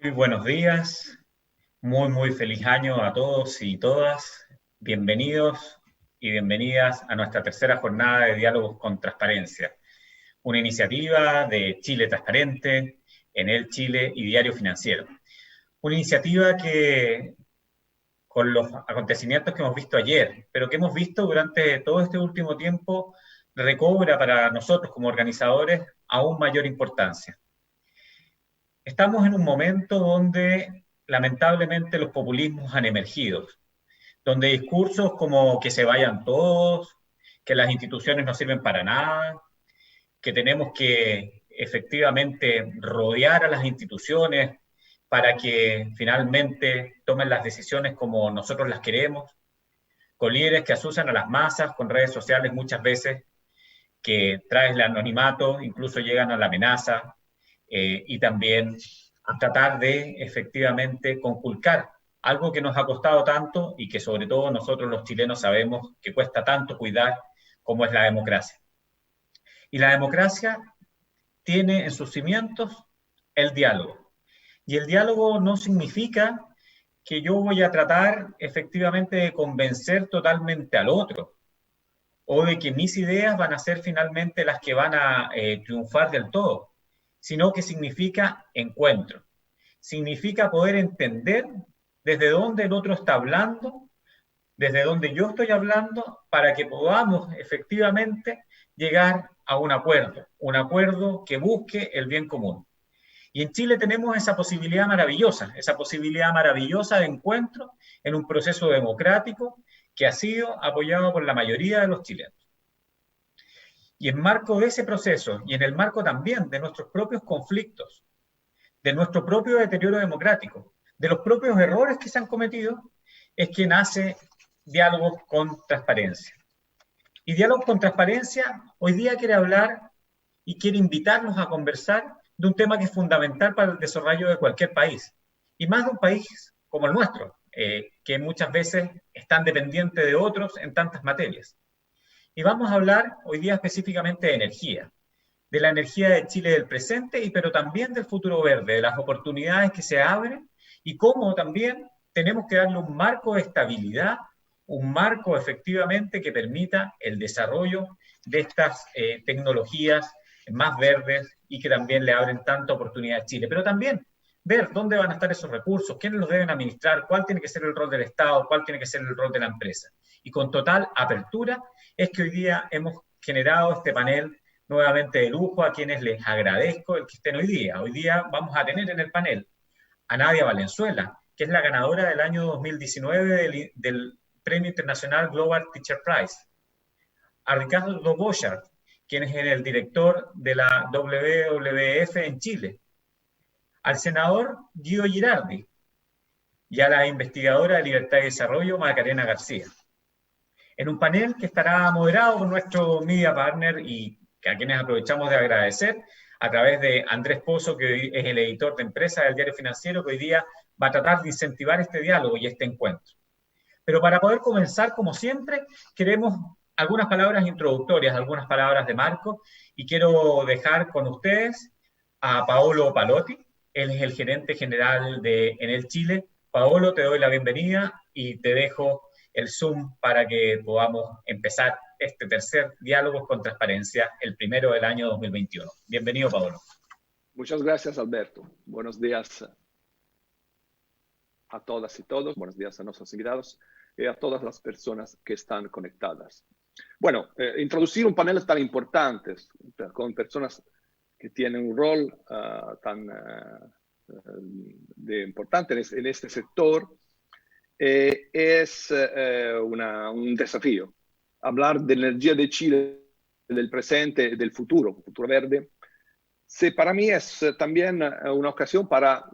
Muy buenos días, muy feliz año a todos y todas. Bienvenidos y bienvenidas a nuestra tercera jornada de diálogos con transparencia, una iniciativa de Chile Transparente, Enel Chile y Diario Financiero. Una iniciativa que, con los acontecimientos que hemos visto ayer, pero que hemos visto durante todo este último tiempo, recobra para nosotros como organizadores aún mayor importancia. Estamos en un momento donde lamentablemente los populismos han emergido, donde discursos como que se vayan todos, que las instituciones no sirven para nada, que tenemos que efectivamente rodear a las instituciones para que finalmente tomen las decisiones como nosotros las queremos, con líderes que asusan a las masas, con redes sociales muchas veces que traen el anonimato, incluso llegan a la amenaza, y también a tratar de efectivamente conculcar algo que nos ha costado tanto y que sobre todo nosotros los chilenos sabemos que cuesta tanto cuidar, como es la democracia. Y la democracia tiene en sus cimientos el diálogo. Y el diálogo no significa que yo voy a tratar efectivamente de convencer totalmente al otro, o de que mis ideas van a ser finalmente las que van a triunfar del todo, sino que significa encuentro, significa poder entender desde dónde el otro está hablando, desde dónde yo estoy hablando, para que podamos efectivamente llegar a un acuerdo que busque el bien común. Y en Chile tenemos esa posibilidad maravillosa de encuentro en un proceso democrático que ha sido apoyado por la mayoría de los chilenos. Y en marco de ese proceso, y en el marco también de nuestros propios conflictos, de nuestro propio deterioro democrático, de los propios errores que se han cometido, es que nace Diálogos con Transparencia. Y Diálogos con Transparencia hoy día quiere hablar y quiere invitarnos a conversar de un tema que es fundamental para el desarrollo de cualquier país, y más de un país como el nuestro, que muchas veces están dependientes de otros en tantas materias. Y vamos a hablar hoy día específicamente de la energía de Chile del presente, pero también del futuro verde, de las oportunidades que se abren y cómo también tenemos que darle un marco de estabilidad, un marco efectivamente que permita el desarrollo de estas tecnologías más verdes y que también le abren tanta oportunidad a Chile. Pero también ver dónde van a estar esos recursos, quiénes los deben administrar, cuál tiene que ser el rol del Estado, cuál tiene que ser el rol de la empresa. Y con total apertura es que hoy día hemos generado este panel nuevamente de lujo, a quienes les agradezco el que estén hoy día. Hoy día vamos a tener en el panel a Nadia Valenzuela, que es la ganadora del año 2019 del Premio Internacional Global Teacher Prize, a Ricardo Bochart, quien es el director de la WWF en Chile, al senador Guido Girardi y a la investigadora de Libertad y Desarrollo, Macarena García. En un panel que estará moderado por nuestro media partner y a quienes aprovechamos de agradecer a través de Andrés Pozo, que es el editor de empresa del Diario Financiero, que hoy día va a tratar de incentivar este diálogo y este encuentro. Pero para poder comenzar, como siempre, queremos algunas palabras introductorias, algunas palabras de marco, y quiero dejar con ustedes a Paolo Palotti. Él es el gerente general de Enel Chile. Paolo, te doy la bienvenida y te dejo el Zoom para que podamos empezar este tercer Diálogos con Transparencia, el primero del año 2021. Bienvenido, Paolo. Muchas gracias, Alberto. Buenos días a todas y todos. Buenos días a nuestros invitados y a todas las personas que están conectadas. Bueno, introducir un panel tan importante con personas que tienen un rol tan importante en este sector es un desafío. Hablar de energía de Chile, del presente, del futuro verde, para mí es también una ocasión para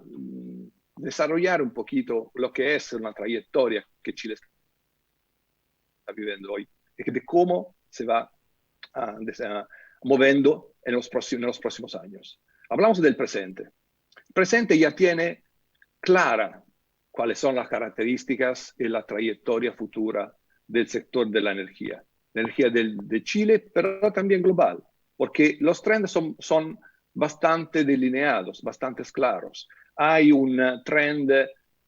desarrollar un poquito lo que es una trayectoria que Chile está viviendo hoy y de cómo se va moviendo en los próximos años. Hablamos del presente. El presente ya tiene clara cuáles son las características y la trayectoria futura del sector de la energía de Chile, pero también global, porque los trends son bastante delineados, bastante claros. Hay un trend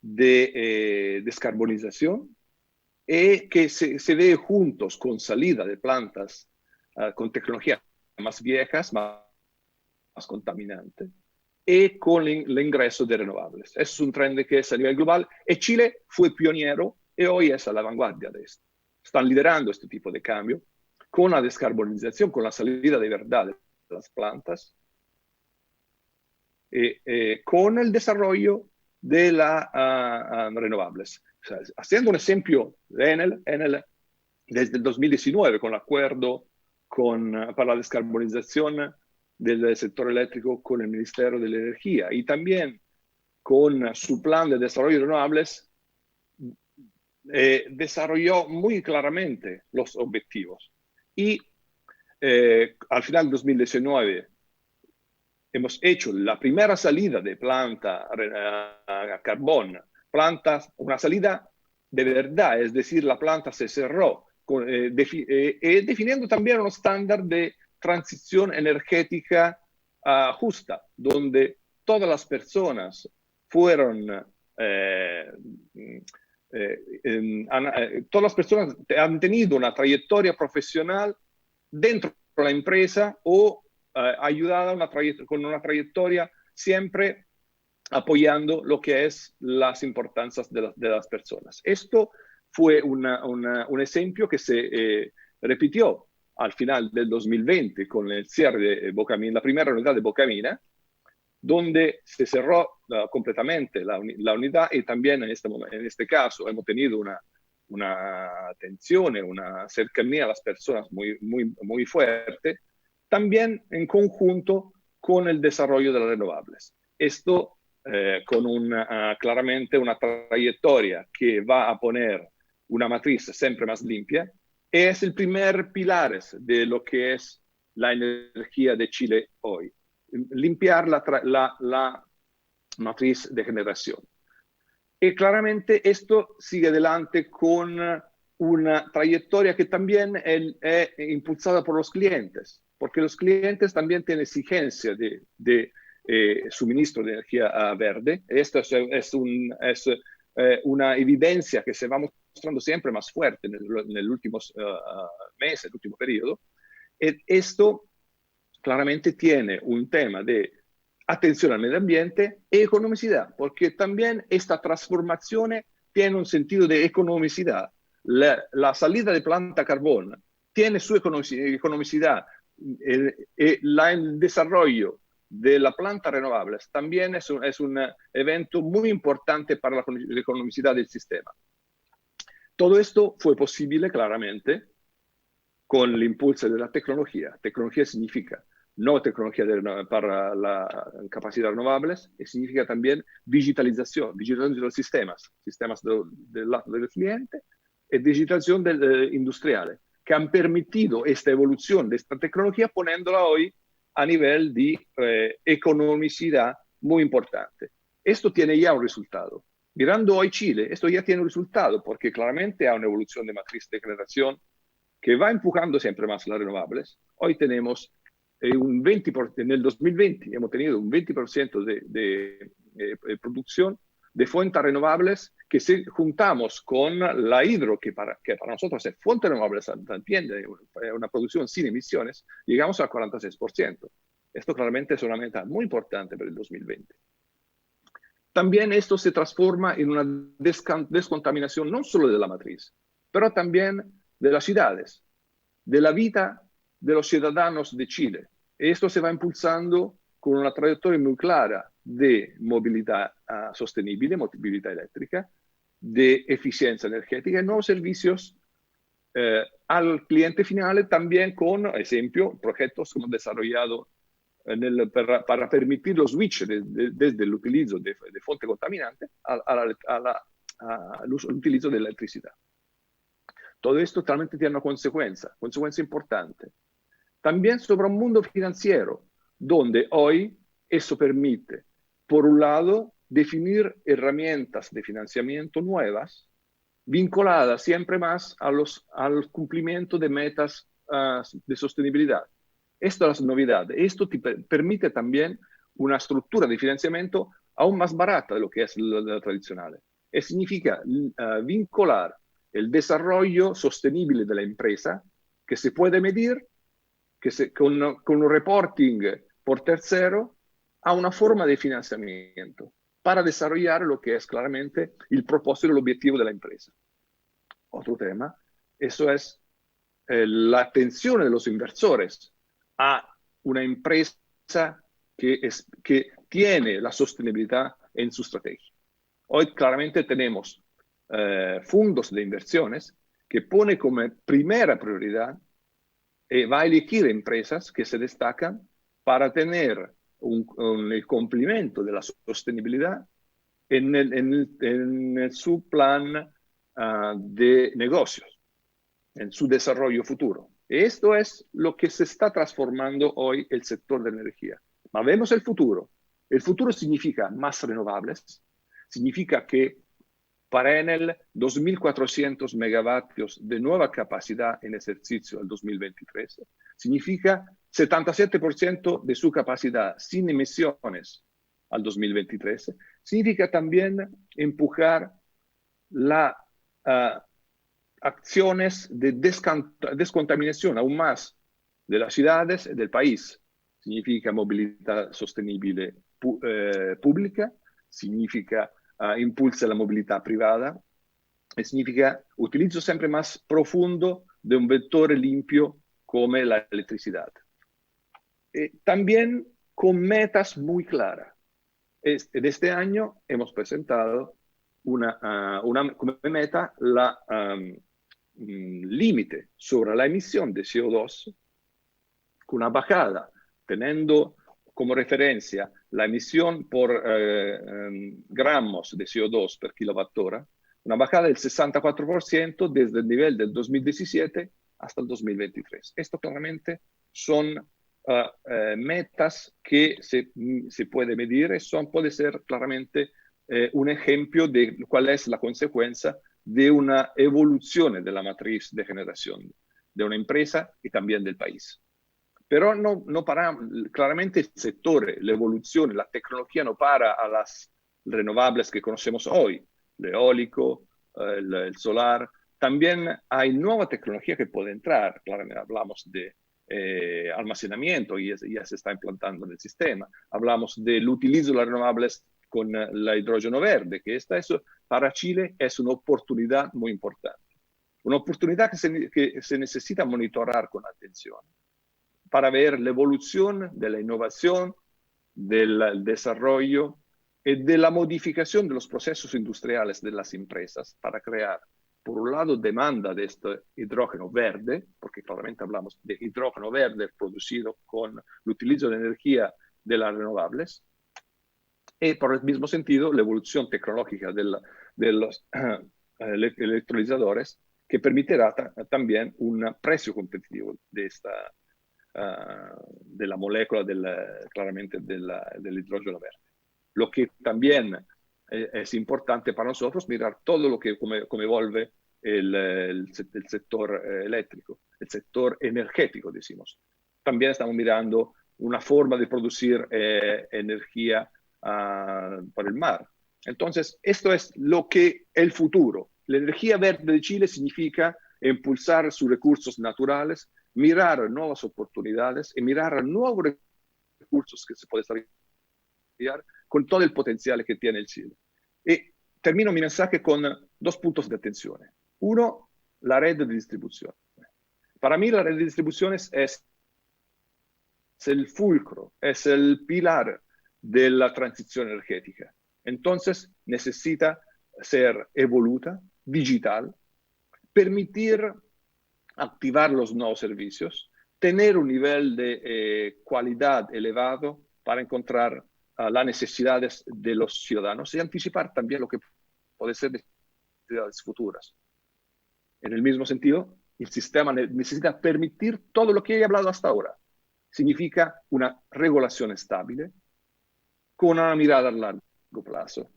de descarbonización que se ve juntos con salida de plantas con tecnologías más viejas, más contaminantes, y con el ingreso de renovables. Es un trend que es a nivel global y Chile fue pionero y hoy es a la vanguardia de esto. Están liderando este tipo de cambio con la descarbonización, con la salida de verdad de las plantas, con el desarrollo de las renovables. O sea, haciendo un ejemplo de Enel desde el 2019 con el acuerdo para la descarbonización del sector eléctrico con el Ministerio de la Energía y también con su plan de desarrollo de renovables, desarrolló muy claramente los objetivos. Y al final del 2019 hemos hecho la primera salida de planta a carbón, una salida de verdad, es decir, la planta se cerró, definiendo también un estándar de transición energética justa, donde todas las personas todas las personas han tenido una trayectoria profesional dentro de la empresa o ayudada con una trayectoria siempre apoyando lo que es las importancias de las personas. Esto fue un ejemplo que se repitió al final del 2020 con el cierre de Bocamina, la primera unidad de Bocamina, donde se cerró completamente la unidad y también en este caso hemos tenido una atención, una cercanía a las personas muy fuerte, también en conjunto con el desarrollo de las renovables. Esto con claramente una trayectoria que va a poner una matriz siempre más limpia, es el primer pilar de lo que es la energía de Chile hoy. Limpiar la matriz de generación. Y claramente esto sigue adelante con una trayectoria que también es impulsada por los clientes, porque los clientes también tienen exigencia de suministro de energía verde. Esto es una evidencia que se va mostrando siempre más fuerte en el último mes, el último periodo. Esto claramente tiene un tema de atención al medio ambiente y economicidad, porque también esta transformación tiene un sentido de economicidad. La salida de planta carbón tiene su economicidad. El desarrollo de la planta renovables también es un evento muy importante para la economicidad del sistema. Todo esto fue posible claramente con el impulso de la tecnología. Tecnología significa no tecnología para la capacidad renovables, y significa también digitalización de los sistemas del lado del cliente y digitalización industrial, que han permitido esta evolución de esta tecnología poniéndola hoy a nivel de economicidad muy importante. Esto tiene ya un resultado. Mirando hoy Chile, esto ya tiene un resultado, porque claramente hay una evolución de matriz de generación que va empujando siempre más las renovables. Hoy tenemos un 20%, en el 2020 hemos tenido un 20% de producción de fuentes renovables que si juntamos con la hidro, que para nosotros es fuente renovable también, una producción sin emisiones, llegamos al 46%. Esto claramente es una meta muy importante para el 2020. También esto se transforma en una descontaminación no solo de la matriz, pero también de las ciudades. de la vida de los ciudadanos de Chile. Esto se va impulsando con una trayectoria muy clara de movilidad sostenible, movilidad eléctrica, de eficiencia energética y nuevos servicios al cliente final, también con, ejemplo, proyectos como desarrollado para permitir los switch desde el utilizo de fuente contaminante al utilizo de la electricidad. Todo esto realmente tiene una consecuencia importante. También sobre un mundo financiero, donde hoy eso permite, por un lado, definir herramientas de financiamiento nuevas, vinculadas siempre más al cumplimiento de metas de sostenibilidad. Esto es la novedad. Esto te permite también una estructura de financiamiento aún más barata de lo que es la tradicional. Y significa vincular el desarrollo sostenible de la empresa, que se puede medir con un reporting por tercero, a una forma de financiamiento para desarrollar lo que es claramente el propósito y el objetivo de la empresa. Otro tema, eso es la atención de los inversores a una empresa que tiene la sostenibilidad en su estrategia. Hoy claramente tenemos fondos de inversiones que pone como primera prioridad va a elegir empresas que se destacan para tener el cumplimiento de la sostenibilidad en su plan de negocios, en su desarrollo futuro. Esto es lo que se está transformando hoy el sector de energía. Ma vemos el futuro. El futuro significa más renovables, significa que para Enel 2.400 megavatios de nueva capacidad en ejercicio al 2023, significa 77% de su capacidad sin emisiones al 2023, significa también empujar las acciones de descontaminación aún más de las ciudades y del país. Significa movilidad sostenible pública, significa impulsa la movilidad privada, y significa utilizo siempre más profundo de un vector limpio como la electricidad. También con metas muy claras. En este año hemos presentado como meta la límite sobre la emisión de CO2 con una bajada, teniendo como referencia la emisión por gramos de CO2 per kilowatthora, una bajada del 64% desde el nivel del 2017 hasta el 2023. Esto claramente son metas que se puede medir y puede ser claramente un ejemplo de cuál es la consecuencia de una evolución de la matriz de generación de una empresa y también del país. Pero no para, claramente el sector, la evolución, la tecnología no para a las renovables que conocemos hoy, el eólico, el solar. También hay nueva tecnología que puede entrar. Claramente hablamos de almacenamiento y ya se está implantando en el sistema. Hablamos del utilizo de las renovables con el hidrógeno verde, que eso para Chile es una oportunidad muy importante. Una oportunidad que se necesita monitorar con atención para ver la evolución de la innovación, del desarrollo y de la modificación de los procesos industriales de las empresas para crear, por un lado, demanda de este hidrógeno verde, porque claramente hablamos de hidrógeno verde producido con el utilizo de energía de las renovables, y por el mismo sentido, la evolución tecnológica de los electrolizadores que permitirá también un precio competitivo de la molécula claramente del hidrógeno verde. Lo que también es importante para nosotros mirar todo lo que como evolve el sector eléctrico, el sector energético, decimos. También estamos mirando una forma de producir energía por el mar. Entonces, esto es lo que el futuro. La energía verde de Chile significa impulsar sus recursos naturales, mirar nuevas oportunidades y mirar nuevos recursos que se pueden desarrollar con todo el potencial que tiene el Chile. Y termino mi mensaje con dos puntos de atención. Uno, la red de distribución. Para mí la red de distribución es el fulcro, es el pilar de la transición energética. Entonces necesita ser evoluta, digital, permitir activar los nuevos servicios, tener un nivel de calidad elevado para encontrar las necesidades de los ciudadanos y anticipar también lo que puede ser necesidades futuras. En el mismo sentido, el sistema necesita permitir todo lo que he hablado hasta ahora. Significa una regulación estable con una mirada a largo plazo.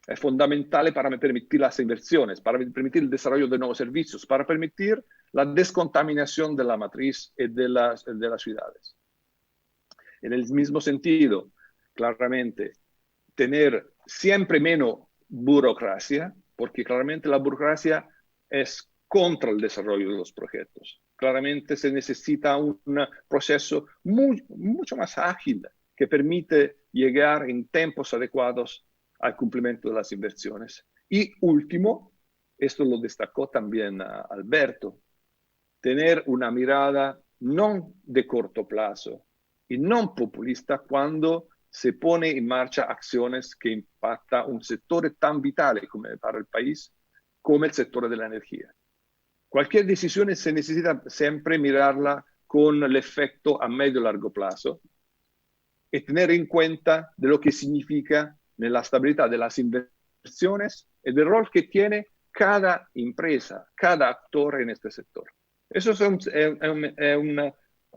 Es fundamental para permitir las inversiones, para permitir el desarrollo de nuevos servicios, para permitir la descontaminación de la matriz y de las ciudades. En el mismo sentido, claramente, tener siempre menos burocracia, porque claramente la burocracia es contra el desarrollo de los proyectos. Claramente se necesita un proceso mucho más ágil que permite llegar en tiempos adecuados al cumplimiento de las inversiones. Y último, esto lo destacó también Alberto, tener una mirada no de corto plazo y no populista cuando se pone en marcha acciones que impactan un sector tan vital para el país como el sector de la energía. Cualquier decisión se necesita siempre mirarla con el efecto a medio y largo plazo y tener en cuenta de lo que significa la estabilidad de las inversiones y del rol que tiene cada empresa, cada actor en este sector. Eso es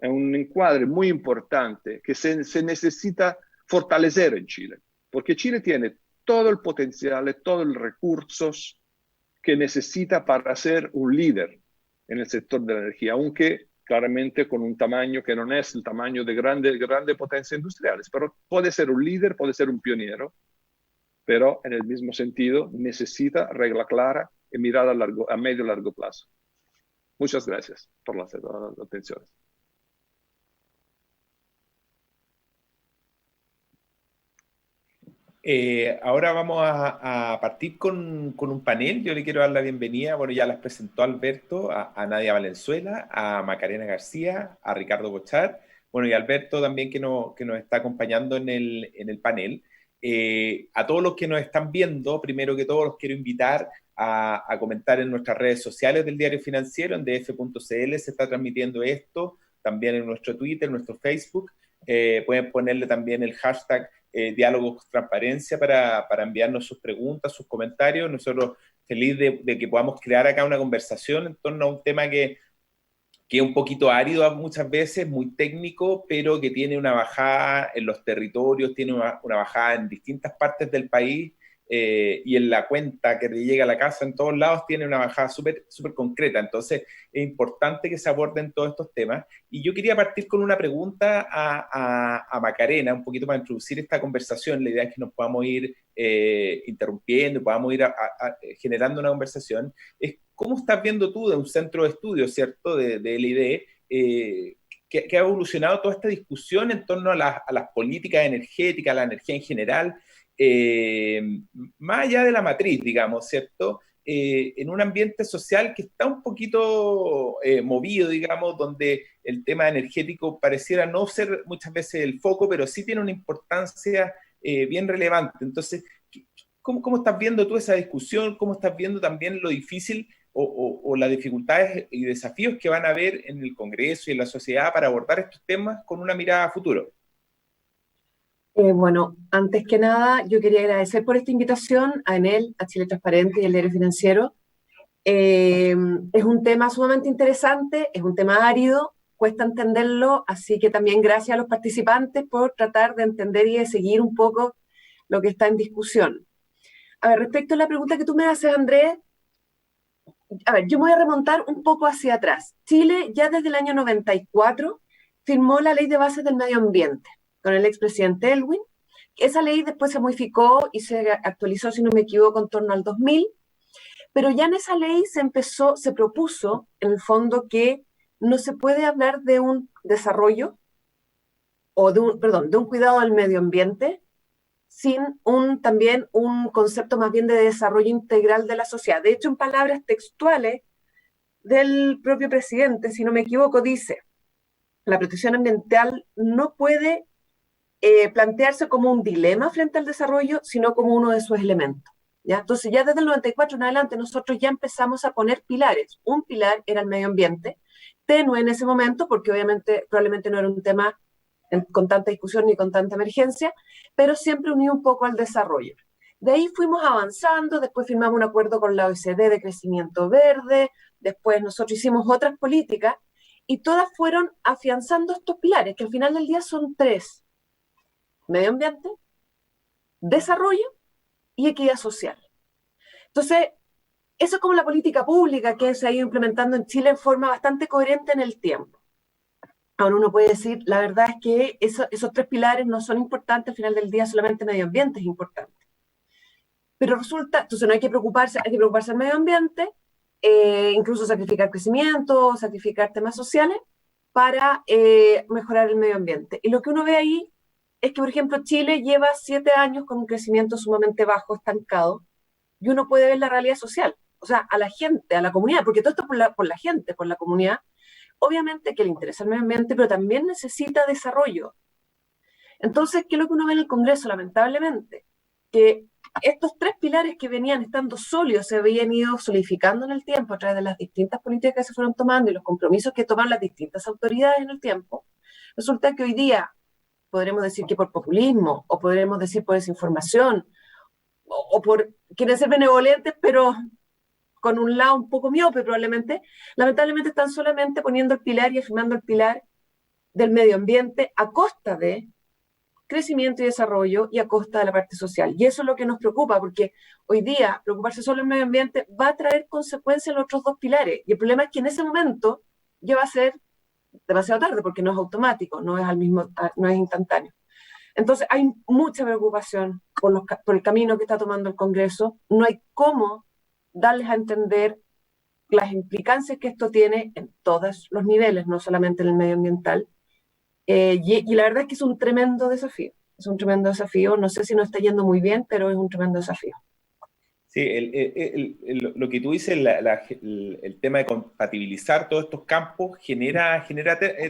un encuadre muy importante que se necesita fortalecer en Chile, porque Chile tiene todo el potencial, todos los recursos que necesita para ser un líder en el sector de la energía, aunque claramente con un tamaño que no es el tamaño de grandes potencias industriales, pero puede ser un líder, puede ser un pionero, pero en el mismo sentido necesita regla clara y mirada a medio y largo plazo. Muchas gracias por las atenciones. Ahora vamos a partir con un panel. Yo le quiero dar la bienvenida, bueno, ya las presentó Alberto, a Nadia Valenzuela, a Macarena García, a Ricardo Bochar, bueno, y a Alberto también que nos está acompañando en el panel. A todos los que nos están viendo, primero que todo los quiero invitar a comentar en nuestras redes sociales del Diario Financiero, en df.cl se está transmitiendo esto, también en nuestro Twitter, en nuestro Facebook. Pueden ponerle también el hashtag Diálogos Transparencia para enviarnos sus preguntas, sus comentarios. Nosotros felices de que podamos crear acá una conversación en torno a un tema que es un poquito árido muchas veces, muy técnico, pero que tiene una bajada en los territorios, tiene una bajada en distintas partes del país, y en la cuenta que te llega a la casa en todos lados tiene una bajada súper concreta. Entonces es importante que se aborden todos estos temas. Y yo quería partir con una pregunta a Macarena, un poquito para introducir esta conversación. La idea es que nos podamos ir interrumpiendo, podamos ir generando una conversación. Es ¿cómo estás viendo tú de un centro de estudio, ¿cierto?, de LIDE, que ha evolucionado toda esta discusión en torno a las políticas energéticas, a la energía en general, más allá de la matriz, digamos, ¿cierto?, en un ambiente social que está un poquito movido, digamos, donde el tema energético pareciera no ser muchas veces el foco, pero sí tiene una importancia bien relevante. Entonces, ¿cómo estás viendo tú esa discusión? ¿Cómo estás viendo también lo difícil o las dificultades y desafíos que van a haber en el Congreso y en la sociedad para abordar estos temas con una mirada a futuro? Bueno, antes que nada, yo quería agradecer por esta invitación a Enel, a Chile Transparente y al Diario Financiero. Es un tema sumamente interesante, es un tema árido, cuesta entenderlo, así que también gracias a los participantes por tratar de entender y de seguir un poco lo que está en discusión. A ver, respecto a la pregunta que tú me haces, Andrés, a ver, yo me voy a remontar un poco hacia atrás. Chile ya desde el año 94 firmó la Ley de Bases del Medio Ambiente con el expresidente Elwin. Esa ley después se modificó y se actualizó, si no me equivoco, en torno al 2000, pero ya en esa ley se propuso, en el fondo, que no se puede hablar de un desarrollo o de un cuidado del medio ambiente sin también un concepto más bien de desarrollo integral de la sociedad. De hecho, en palabras textuales, del propio presidente, si no me equivoco, dice, la protección ambiental no puede plantearse como un dilema frente al desarrollo, sino como uno de sus elementos. ¿Ya? Entonces, ya desde el 94 en adelante, nosotros ya empezamos a poner pilares. Un pilar era el medio ambiente, tenue en ese momento, porque obviamente probablemente no era un tema con tanta discusión ni con tanta emergencia, pero siempre unido un poco al desarrollo. De ahí fuimos avanzando, después firmamos un acuerdo con la OECD de crecimiento verde, después nosotros hicimos otras políticas, y todas fueron afianzando estos pilares, que al final del día son 3: medio ambiente, desarrollo y equidad social. Entonces, eso es como la política pública que se ha ido implementando en Chile en forma bastante coherente en el tiempo. Ahora uno puede decir, la verdad es que esos 3 pilares no son importantes, al final del día solamente medio ambiente es importante. Pero resulta, entonces no hay que preocuparse del medio ambiente, incluso sacrificar crecimiento, sacrificar temas sociales para mejorar el medio ambiente. Y lo que uno ve ahí es que, por ejemplo, Chile lleva 7 años con un crecimiento sumamente bajo, estancado, y uno puede ver la realidad social, o sea, a la gente, a la comunidad, porque todo esto por la gente, por la comunidad, obviamente que le interesa el medio ambiente, pero también necesita desarrollo. Entonces, ¿qué es lo que uno ve en el Congreso, lamentablemente? Que estos 3 pilares que venían estando sólidos se habían ido solidificando en el tiempo a través de las distintas políticas que se fueron tomando y los compromisos que toman las distintas autoridades en el tiempo. Resulta que hoy día podremos decir que por populismo, o podremos decir por desinformación, o por quieren ser benevolentes, pero con un lado un poco miope probablemente, lamentablemente están solamente poniendo el pilar y afirmando el pilar del medio ambiente a costa de crecimiento y desarrollo y a costa de la parte social. Y eso es lo que nos preocupa, porque hoy día preocuparse solo del medio ambiente va a traer consecuencias en los otros 2 pilares. Y el problema es que en ese momento ya va a ser demasiado tarde, porque no es automático, no es instantáneo. Entonces hay mucha preocupación por el camino que está tomando el Congreso. No hay cómo darles a entender las implicancias que esto tiene en todos los niveles, no solamente en el medioambiental. Y la verdad es que es un tremendo desafío. Es un tremendo desafío. No sé si nos está yendo muy bien, pero es un tremendo desafío. Sí, lo que tú dices, el tema de compatibilizar todos estos campos genera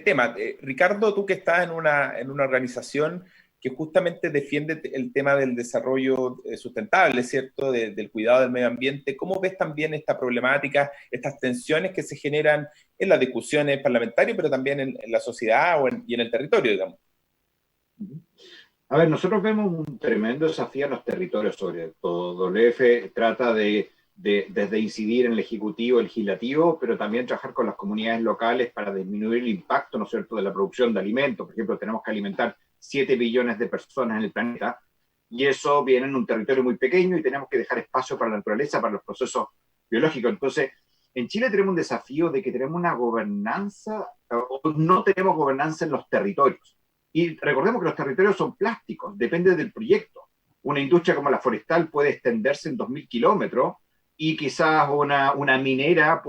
temas. Ricardo, tú que estás en una organización que justamente defiende el tema del desarrollo sustentable, ¿cierto? Del cuidado del medio ambiente, ¿cómo ves también esta problemática, estas tensiones que se generan en las discusiones parlamentarias, pero también en la sociedad y en el territorio, digamos? A ver, nosotros vemos un tremendo desafío en los territorios, sobre todo. WF trata desde incidir en el ejecutivo, el legislativo, pero también trabajar con las comunidades locales para disminuir el impacto, ¿no es cierto?, de la producción de alimentos. Por ejemplo, tenemos que alimentar 7 billones de personas en el planeta, y eso viene en un territorio muy pequeño y tenemos que dejar espacio para la naturaleza, para los procesos biológicos. Entonces, en Chile tenemos un desafío de que tenemos una gobernanza, o no tenemos gobernanza en los territorios. Y recordemos que los territorios son plásticos, depende del proyecto. Una industria como la forestal puede extenderse en 2.000 kilómetros y quizás una minera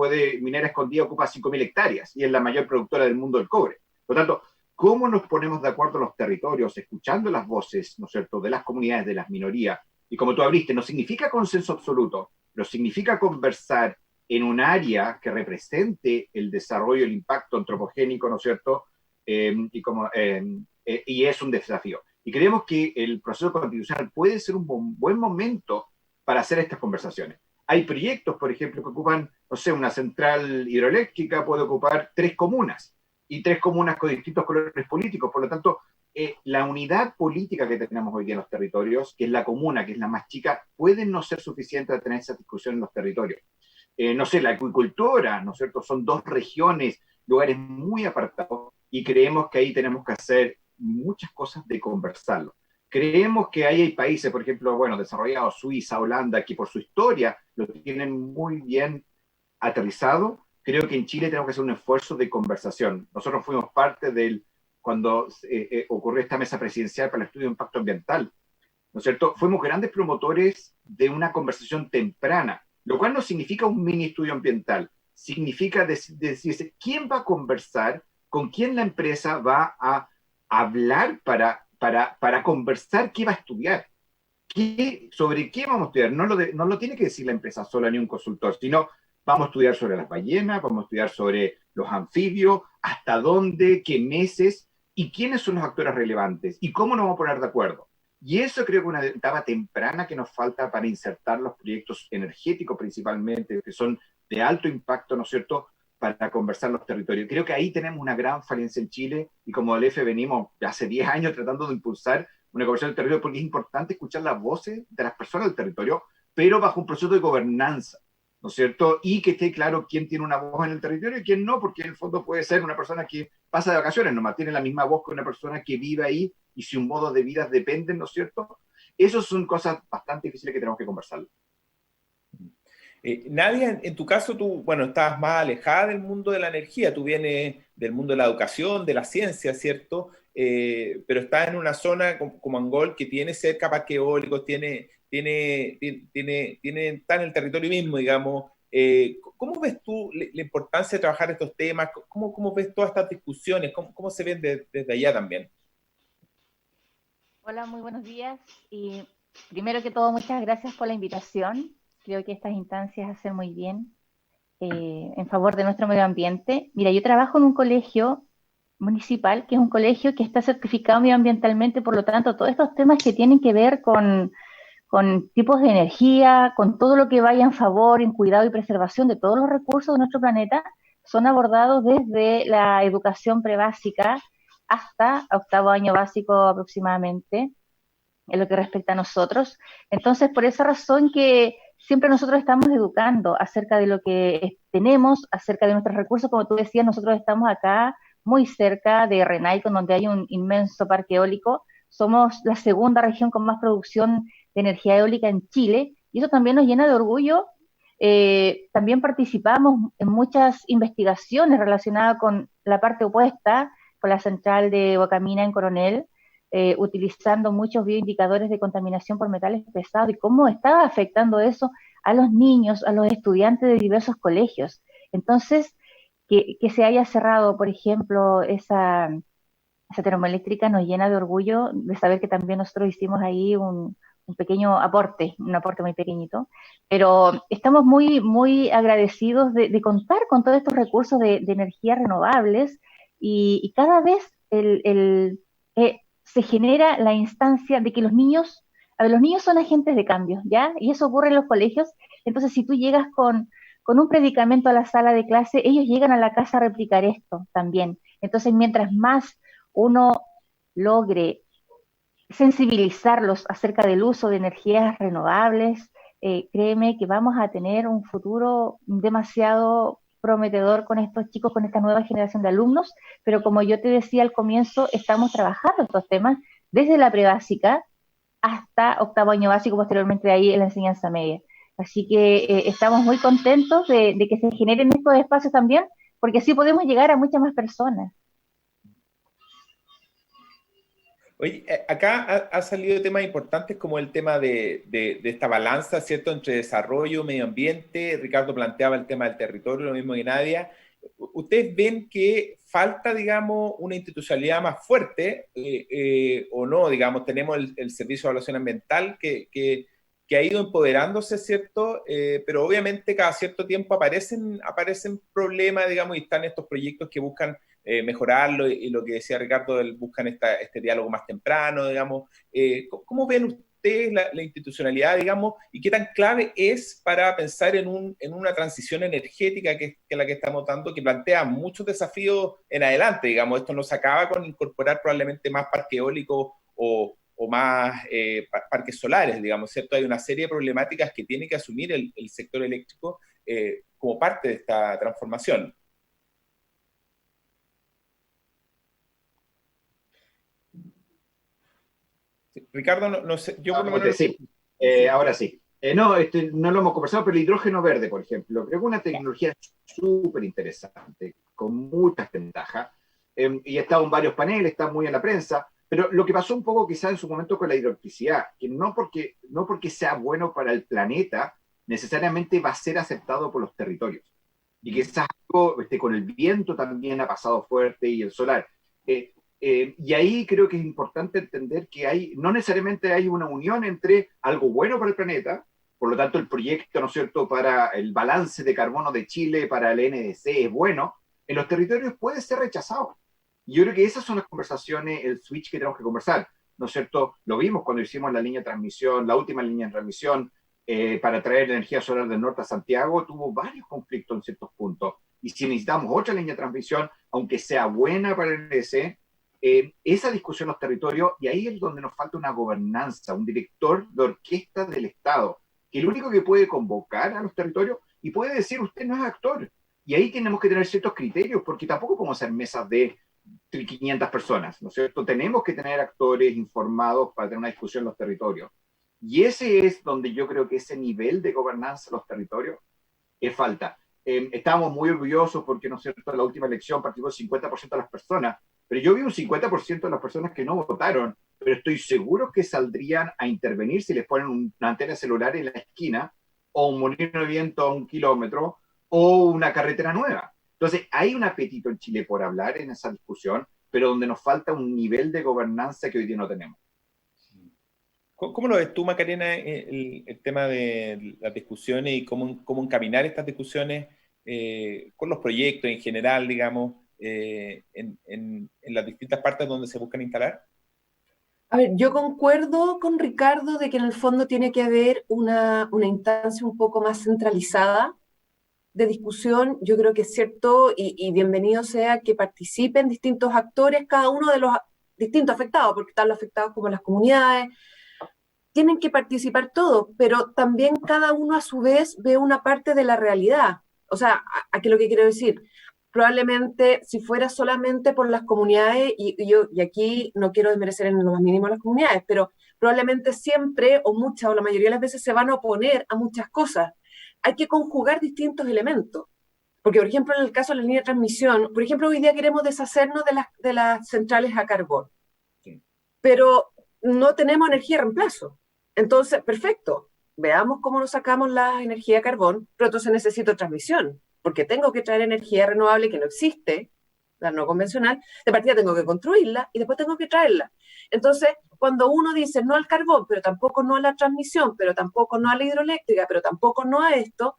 escondida ocupa 5.000 hectáreas y es la mayor productora del mundo del cobre. Por lo tanto, ¿cómo nos ponemos de acuerdo los territorios, escuchando las voces, ¿no es cierto?, de las comunidades, de las minorías? Y como tú abriste, no significa consenso absoluto, pero significa conversar en un área que represente el desarrollo, el impacto antropogénico, ¿no es cierto?, y es un desafío. Y creemos que el proceso constitucional puede ser un buen momento para hacer estas conversaciones. Hay proyectos, por ejemplo, que ocupan, no sé, una central hidroeléctrica puede ocupar 3 comunas, y 3 comunas con distintos colores políticos. Por lo tanto, la unidad política que tenemos hoy día en los territorios, que es la comuna, que es la más chica, puede no ser suficiente para tener esa discusión en los territorios. No sé, la acuicultura, ¿no es cierto?, son 2 regiones, lugares muy apartados, y creemos que ahí tenemos que hacer muchas cosas de conversarlo. Creemos que ahí hay países, por ejemplo, bueno, desarrollados, Suiza, Holanda, que por su historia lo tienen muy bien aterrizado. Creo que en Chile tenemos que hacer un esfuerzo de conversación. Nosotros fuimos parte cuando ocurrió esta mesa presidencial para el estudio de impacto ambiental, ¿no es cierto? Fuimos grandes promotores de una conversación temprana, lo cual no significa un mini estudio ambiental, significa decirse quién va a conversar, con quién la empresa va a hablar para conversar qué va a estudiar, sobre qué vamos a estudiar. No lo tiene que decir la empresa sola ni un consultor, sino Vamos a estudiar sobre las ballenas, vamos a estudiar sobre los anfibios, hasta dónde, qué meses, y quiénes son los actores relevantes, y cómo nos vamos a poner de acuerdo. Y eso creo que es una etapa temprana que nos falta para insertar los proyectos energéticos principalmente, que son de alto impacto, ¿no es cierto?, para conversar los territorios. Creo que ahí tenemos una gran falencia en Chile, y como del EFE venimos hace 10 años tratando de impulsar una conversación del territorio, porque es importante escuchar las voces de las personas del territorio, pero bajo un proceso de gobernanza, ¿no es cierto? Y que esté claro quién tiene una voz en el territorio y quién no, porque en el fondo puede ser una persona que pasa de vacaciones, nomás tiene la misma voz que una persona que vive ahí, y si un modo de vida dependen, ¿no es cierto? Esas son cosas bastante difíciles que tenemos que conversar. Nadia, en tu caso, tú, bueno, estás más alejada del mundo de la energía, tú vienes del mundo de la educación, de la ciencia, ¿cierto? Pero estás en una zona como Angol que tiene cerca parques eólicos, está en el territorio mismo, digamos. ¿Cómo ves tú la importancia de trabajar estos temas? ¿Cómo ves todas estas discusiones? ¿Cómo se ven desde allá también? Hola, muy buenos días. Y primero que todo, muchas gracias por la invitación. Creo que estas instancias hacen muy bien en favor de nuestro medio ambiente. Mira, yo trabajo en un colegio municipal, que es un colegio que está certificado medioambientalmente, por lo tanto, todos estos temas que tienen que ver con tipos de energía, con todo lo que vaya en favor, en cuidado y preservación de todos los recursos de nuestro planeta, son abordados desde la educación prebásica hasta octavo año básico aproximadamente, en lo que respecta a nosotros. Entonces, por esa razón que siempre nosotros estamos educando acerca de lo que tenemos, acerca de nuestros recursos. Como tú decías, nosotros estamos acá muy cerca de Renaico, donde hay un inmenso parque eólico. Somos la segunda región con más producción de energía eólica en Chile, y eso también nos llena de orgullo. También participamos en muchas investigaciones relacionadas con la parte opuesta, con la central de Huacamina en Coronel, utilizando muchos bioindicadores de contaminación por metales pesados y cómo estaba afectando eso a los niños, a los estudiantes de diversos colegios. Entonces, que se haya cerrado, por ejemplo, esa termoeléctrica nos llena de orgullo de saber que también nosotros hicimos ahí un pequeño aporte, un aporte muy pequeñito, pero estamos muy agradecidos de contar con todos estos recursos de energías renovables, y cada vez se genera la instancia de que los niños son agentes de cambio, ¿ya? Y eso ocurre en los colegios. Entonces, si tú llegas con un predicamento a la sala de clase, ellos llegan a la casa a replicar esto también. Entonces, mientras más uno logre sensibilizarlos acerca del uso de energías renovables, créeme que vamos a tener un futuro demasiado prometedor con estos chicos, con esta nueva generación de alumnos. Pero como yo te decía al comienzo, estamos trabajando estos temas desde la prebásica hasta octavo año básico, posteriormente de ahí en la enseñanza media. Así que estamos muy contentos de que se generen estos espacios también, porque así podemos llegar a muchas más personas. Oye, acá ha salido temas importantes como el tema de esta balanza, ¿cierto?, entre desarrollo, medio ambiente. Ricardo planteaba el tema del territorio, lo mismo que Nadia. ¿Ustedes ven que falta, digamos, una institucionalidad más fuerte o no? Digamos, tenemos el Servicio de Evaluación Ambiental que ha ido empoderándose, ¿cierto? Pero obviamente cada cierto tiempo aparecen problemas, digamos, y están estos proyectos que buscan mejorarlo, y lo que decía Ricardo, buscan este diálogo más temprano, digamos. ¿Cómo ven ustedes la institucionalidad, digamos, y qué tan clave es para pensar en una transición energética que es la que estamos dando, que plantea muchos desafíos en adelante, digamos? Esto no se acaba con incorporar probablemente más parque eólico o más parques solares, digamos, ¿cierto? Hay una serie de problemáticas que tiene que asumir el sector eléctrico como parte de esta transformación. Ricardo, no sé, yo por lo menos... Sí, ahora sí. No lo hemos conversado, pero el hidrógeno verde, por ejemplo, creo que es una tecnología súper interesante, con muchas ventajas, y ha estado en varios paneles, está muy en la prensa, pero lo que pasó un poco quizás en su momento con la hidroelectricidad, que no porque sea bueno para el planeta, necesariamente va a ser aceptado por los territorios. Y quizás algo con el viento también ha pasado fuerte, y el solar. Y ahí creo que es importante entender que no necesariamente hay una unión entre algo bueno para el planeta, por lo tanto el proyecto, ¿no es cierto?, para el balance de carbono de Chile, para el NDC es bueno, en los territorios puede ser rechazado. Y yo creo que esas son las conversaciones, el switch que tenemos que conversar, ¿no es cierto? Lo vimos cuando hicimos la línea de transmisión, la última línea de transmisión, para traer energía solar del norte a Santiago, tuvo varios conflictos en ciertos puntos. Y si necesitamos otra línea de transmisión, aunque sea buena para el NDC, esa discusión en los territorios, y ahí es donde nos falta una gobernanza, un director de orquesta del Estado, que el único que puede convocar a los territorios y puede decir, usted no es actor. Y ahí tenemos que tener ciertos criterios, porque tampoco podemos hacer mesas de 500 personas, ¿no es cierto? Tenemos que tener actores informados para tener una discusión en los territorios. Y ese es donde yo creo que ese nivel de gobernanza en los territorios es falta. Estábamos muy orgullosos porque, ¿no es cierto?, en la última elección participó el 50% de las personas, pero yo vi un 50% de las personas que no votaron, pero estoy seguro que saldrían a intervenir si les ponen una antena celular en la esquina, o un molino de viento a 1 kilómetro, o una carretera nueva. Entonces, hay un apetito en Chile por hablar en esa discusión, pero donde nos falta un nivel de gobernanza que hoy día no tenemos. ¿Cómo lo ves tú, Macarena, el tema de las discusiones y cómo encaminar estas discusiones con los proyectos en general, digamos, en las distintas partes donde se buscan instalar? A ver, yo concuerdo con Ricardo de que en el fondo tiene que haber una instancia un poco más centralizada de discusión. Yo creo que es cierto y bienvenido sea que participen distintos actores, cada uno de los distintos afectados, porque están los afectados como las comunidades, tienen que participar todos, pero también cada uno a su vez ve una parte de la realidad. O sea, aquí lo que quiero decir, probablemente si fuera solamente por las comunidades, y aquí no quiero desmerecer en lo más mínimo a las comunidades, pero probablemente siempre o muchas o la mayoría de las veces se van a oponer a muchas cosas. Hay que conjugar distintos elementos. Porque, por ejemplo, en el caso de la línea de transmisión, por ejemplo, hoy día queremos deshacernos de las centrales a carbón, pero no tenemos energía de reemplazo. Entonces, perfecto, veamos cómo nos sacamos la energía de carbón, pero entonces necesito transmisión, porque tengo que traer energía renovable que no existe, la no convencional, de partida tengo que construirla y después tengo que traerla. Entonces, cuando uno dice no al carbón, pero tampoco no a la transmisión, pero tampoco no a la hidroeléctrica, pero tampoco no a esto,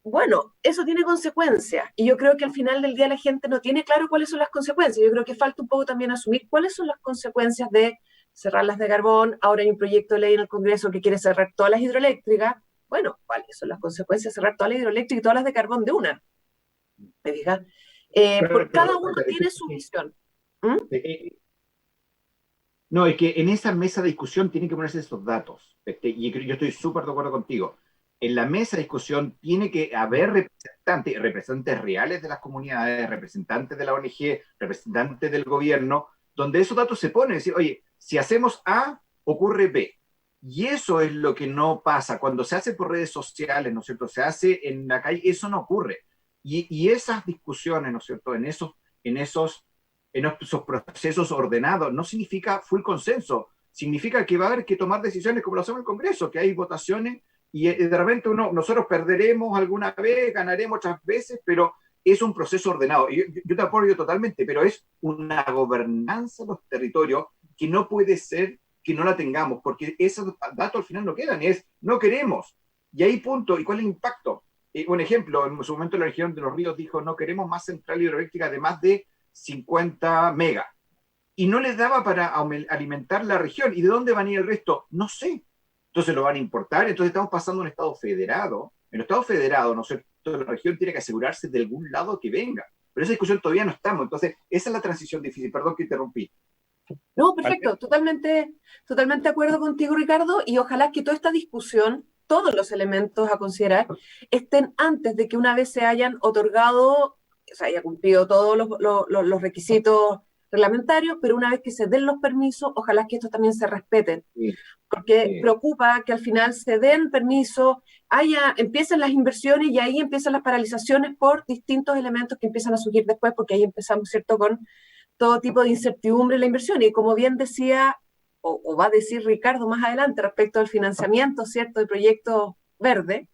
bueno, eso tiene consecuencias, y yo creo que al final del día la gente no tiene claro cuáles son las consecuencias. Yo creo que falta un poco también asumir cuáles son las consecuencias de cerrar las de carbón. Ahora hay un proyecto de ley en el Congreso que quiere cerrar todas las hidroeléctricas. Bueno, ¿cuáles son las consecuencias de cerrar todas las hidroeléctricas y todas las de carbón de una? ¿Me fijas? Porque cada uno tiene su visión. No, es que en esa mesa de discusión tienen que ponerse esos datos. Y yo estoy súper de acuerdo contigo. En la mesa de discusión tiene que haber representantes reales de las comunidades, representantes de la ONG, representantes del gobierno, donde esos datos se ponen. Es decir, oye, si hacemos A, ocurre B. Y eso es lo que no pasa. Cuando se hace por redes sociales, ¿no es cierto?, se hace en la calle, eso no ocurre. Y esas discusiones, ¿no es cierto?, en esos procesos ordenados, no significa full consenso. Significa que va a haber que tomar decisiones como lo hacemos en el Congreso, que hay votaciones y de repente nosotros perderemos alguna vez, ganaremos otras veces, pero es un proceso ordenado. Yo te apoyo totalmente, pero es una gobernanza de los territorios que no puede ser que no la tengamos, porque esos datos al final no quedan, no queremos. Y ahí punto. ¿Y cuál es el impacto? Un ejemplo, en su momento la región de Los Ríos dijo, no queremos más central hidroeléctrica de más de 50 megas. Y no les daba para alimentar la región. ¿Y de dónde van a ir el resto? No sé. Entonces lo van a importar. Entonces estamos pasando a un Estado federado. En el Estado federado, ¿no es cierto?, la región tiene que asegurarse de algún lado que venga. Pero esa discusión todavía no estamos. Entonces, esa es la transición difícil. Perdón que interrumpí. No, perfecto. Totalmente de acuerdo contigo, Ricardo. Y ojalá que toda esta discusión, todos los elementos a considerar, estén antes de que una vez se hayan otorgado, se haya cumplido todos los requisitos reglamentarios, pero una vez que se den los permisos, ojalá que estos también se respeten. Sí. Porque preocupa que al final se den permisos, empiecen las inversiones y ahí empiezan las paralizaciones por distintos elementos que empiezan a surgir después, porque ahí empezamos, ¿cierto?, con todo tipo de incertidumbre en la inversión. Y como bien decía, o va a decir Ricardo más adelante respecto al financiamiento, ¿cierto?, de proyectos verdes,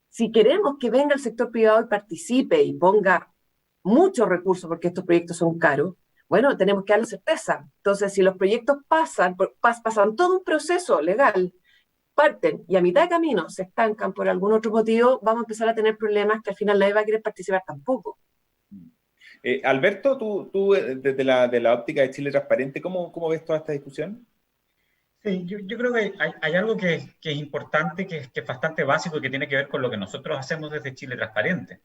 si queremos que venga el sector privado y participe y ponga muchos recursos, porque estos proyectos son caros, bueno, tenemos que darle certeza. Entonces, si los proyectos pasan todo un proceso legal, parten y a mitad de camino se estancan por algún otro motivo, vamos a empezar a tener problemas que al final nadie va a querer participar tampoco. Alberto, tú desde de la óptica de Chile Transparente, ¿cómo ves toda esta discusión? Sí, yo creo que hay algo que es importante, que es bastante básico y que tiene que ver con lo que nosotros hacemos desde Chile Transparente,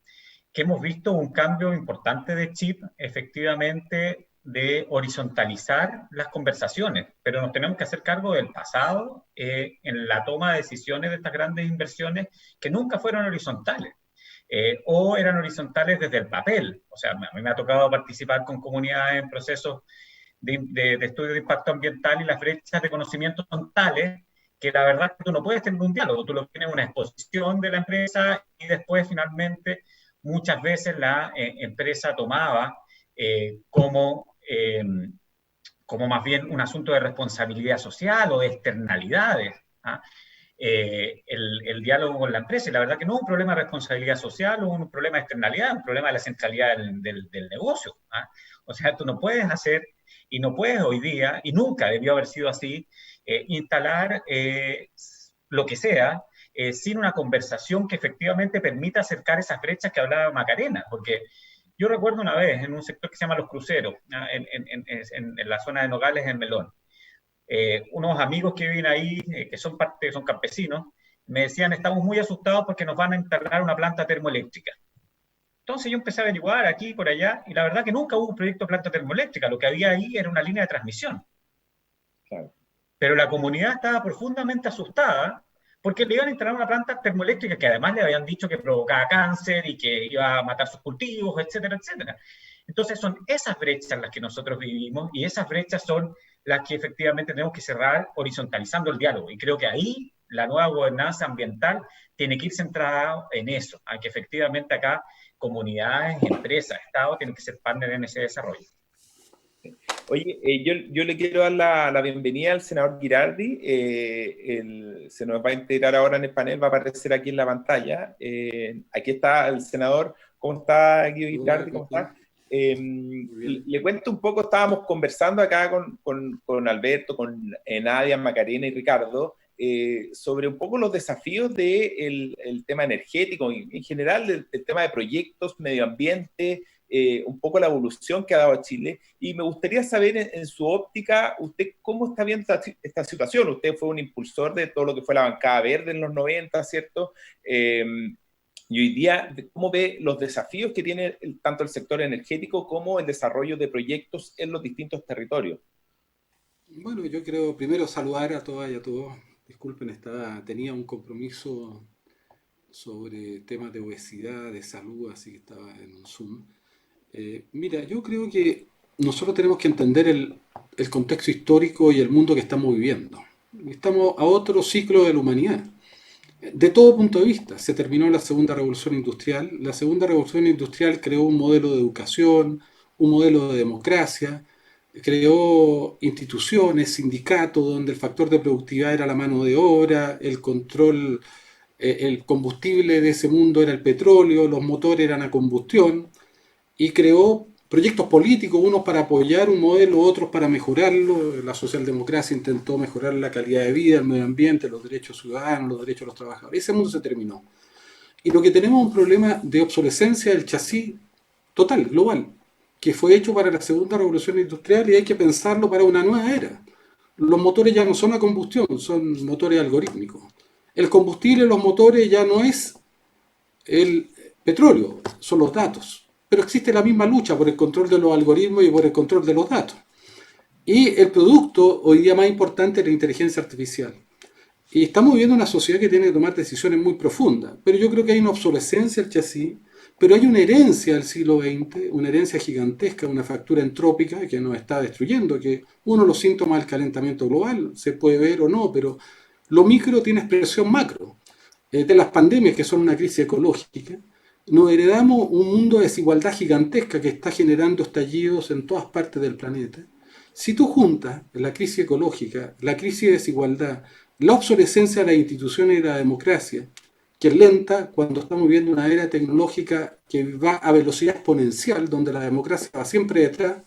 que hemos visto un cambio importante de chip, efectivamente, de horizontalizar las conversaciones, pero nos tenemos que hacer cargo del pasado en la toma de decisiones de estas grandes inversiones que nunca fueron horizontales. O eran horizontales desde el papel. O sea, a mí me ha tocado participar con comunidades en procesos de estudio de impacto ambiental y las brechas de conocimiento son tales que la verdad es que tú no puedes tener un diálogo, tú lo tienes una exposición de la empresa y después finalmente muchas veces la empresa tomaba como más bien un asunto de responsabilidad social o de externalidades, ¿ah? El diálogo con la empresa, y la verdad que no es un problema de responsabilidad social o un problema de externalidad, es un problema de la centralidad del negocio, ¿ah? O sea, tú no puedes hacer, y no puedes hoy día, y nunca debió haber sido así, instalar lo que sea, sin una conversación que efectivamente permita acercar esas brechas que hablaba Macarena, porque yo recuerdo una vez en un sector que se llama Los Cruceros, en la zona de Nogales, en Melón, unos amigos que viven ahí, que son campesinos, me decían, estamos muy asustados porque nos van a instalar una planta termoeléctrica. Entonces yo empecé a averiguar aquí y por allá, y la verdad que nunca hubo un proyecto de planta termoeléctrica, lo que había ahí era una línea de transmisión. Claro. Pero la comunidad estaba profundamente asustada porque le iban a instalar una planta termoeléctrica que además le habían dicho que provocaba cáncer y que iba a matar sus cultivos, etcétera, etcétera. Entonces son esas brechas las que nosotros vivimos y esas brechas son las que efectivamente tenemos que cerrar horizontalizando el diálogo. Y creo que ahí la nueva gobernanza ambiental tiene que ir centrada en eso, a que efectivamente acá comunidades, empresas, Estado tienen que ser partners en ese desarrollo. Oye, yo le quiero dar la bienvenida al senador Girardi. Se nos va a integrar ahora en el panel, va a aparecer aquí en la pantalla. Aquí está el senador. ¿Cómo está, Guido Girardi? ¿Cómo está? Le cuento un poco, estábamos conversando acá con Alberto, con Nadia, Macarena y Ricardo, sobre un poco los desafíos del tema energético, en general del tema de proyectos, medio ambiente, un poco la evolución que ha dado Chile, y me gustaría saber en su óptica, usted cómo está viendo esta situación. Usted fue un impulsor de todo lo que fue la bancada verde en los 90, ¿cierto? Y hoy día, ¿cómo ve los desafíos que tiene tanto el sector energético como el desarrollo de proyectos en los distintos territorios? Bueno, yo creo primero saludar a todas y a todos. Disculpen, tenía un compromiso sobre temas de obesidad, de salud, así que estaba en un Zoom. Mira, yo creo que nosotros tenemos que entender el contexto histórico y el mundo que estamos viviendo. Estamos a otro ciclo de la humanidad. De todo punto de vista, se terminó la segunda revolución industrial. La segunda revolución industrial creó un modelo de educación, un modelo de democracia, creó instituciones, sindicatos, donde el factor de productividad era la mano de obra, el control, el combustible de ese mundo era el petróleo, los motores eran a combustión, y creó proyectos políticos, unos para apoyar un modelo, otros para mejorarlo. La socialdemocracia intentó mejorar la calidad de vida, el medio ambiente, los derechos ciudadanos, los derechos de los trabajadores. Ese mundo se terminó. Y lo que tenemos es un problema de obsolescencia del chasis total, global, que fue hecho para la segunda revolución industrial y hay que pensarlo para una nueva era. Los motores ya no son a combustión, son motores algorítmicos. El combustible de los motores ya no es el petróleo, son los datos. Pero existe la misma lucha por el control de los algoritmos y por el control de los datos. Y el producto hoy día más importante es la inteligencia artificial. Y estamos viviendo una sociedad que tiene que tomar decisiones muy profundas. Pero yo creo que hay una obsolescencia del chasis, pero hay una herencia del siglo XX, una herencia gigantesca, una fractura entrópica que nos está destruyendo, que uno de los síntomas del calentamiento global se puede ver o no, pero lo micro tiene expresión macro. De las pandemias, que son una crisis ecológica, nos heredamos un mundo de desigualdad gigantesca que está generando estallidos en todas partes del planeta. Si tú juntas la crisis ecológica, la crisis de desigualdad, la obsolescencia de las instituciones y de la democracia, que es lenta cuando estamos viviendo una era tecnológica que va a velocidad exponencial, donde la democracia va siempre detrás,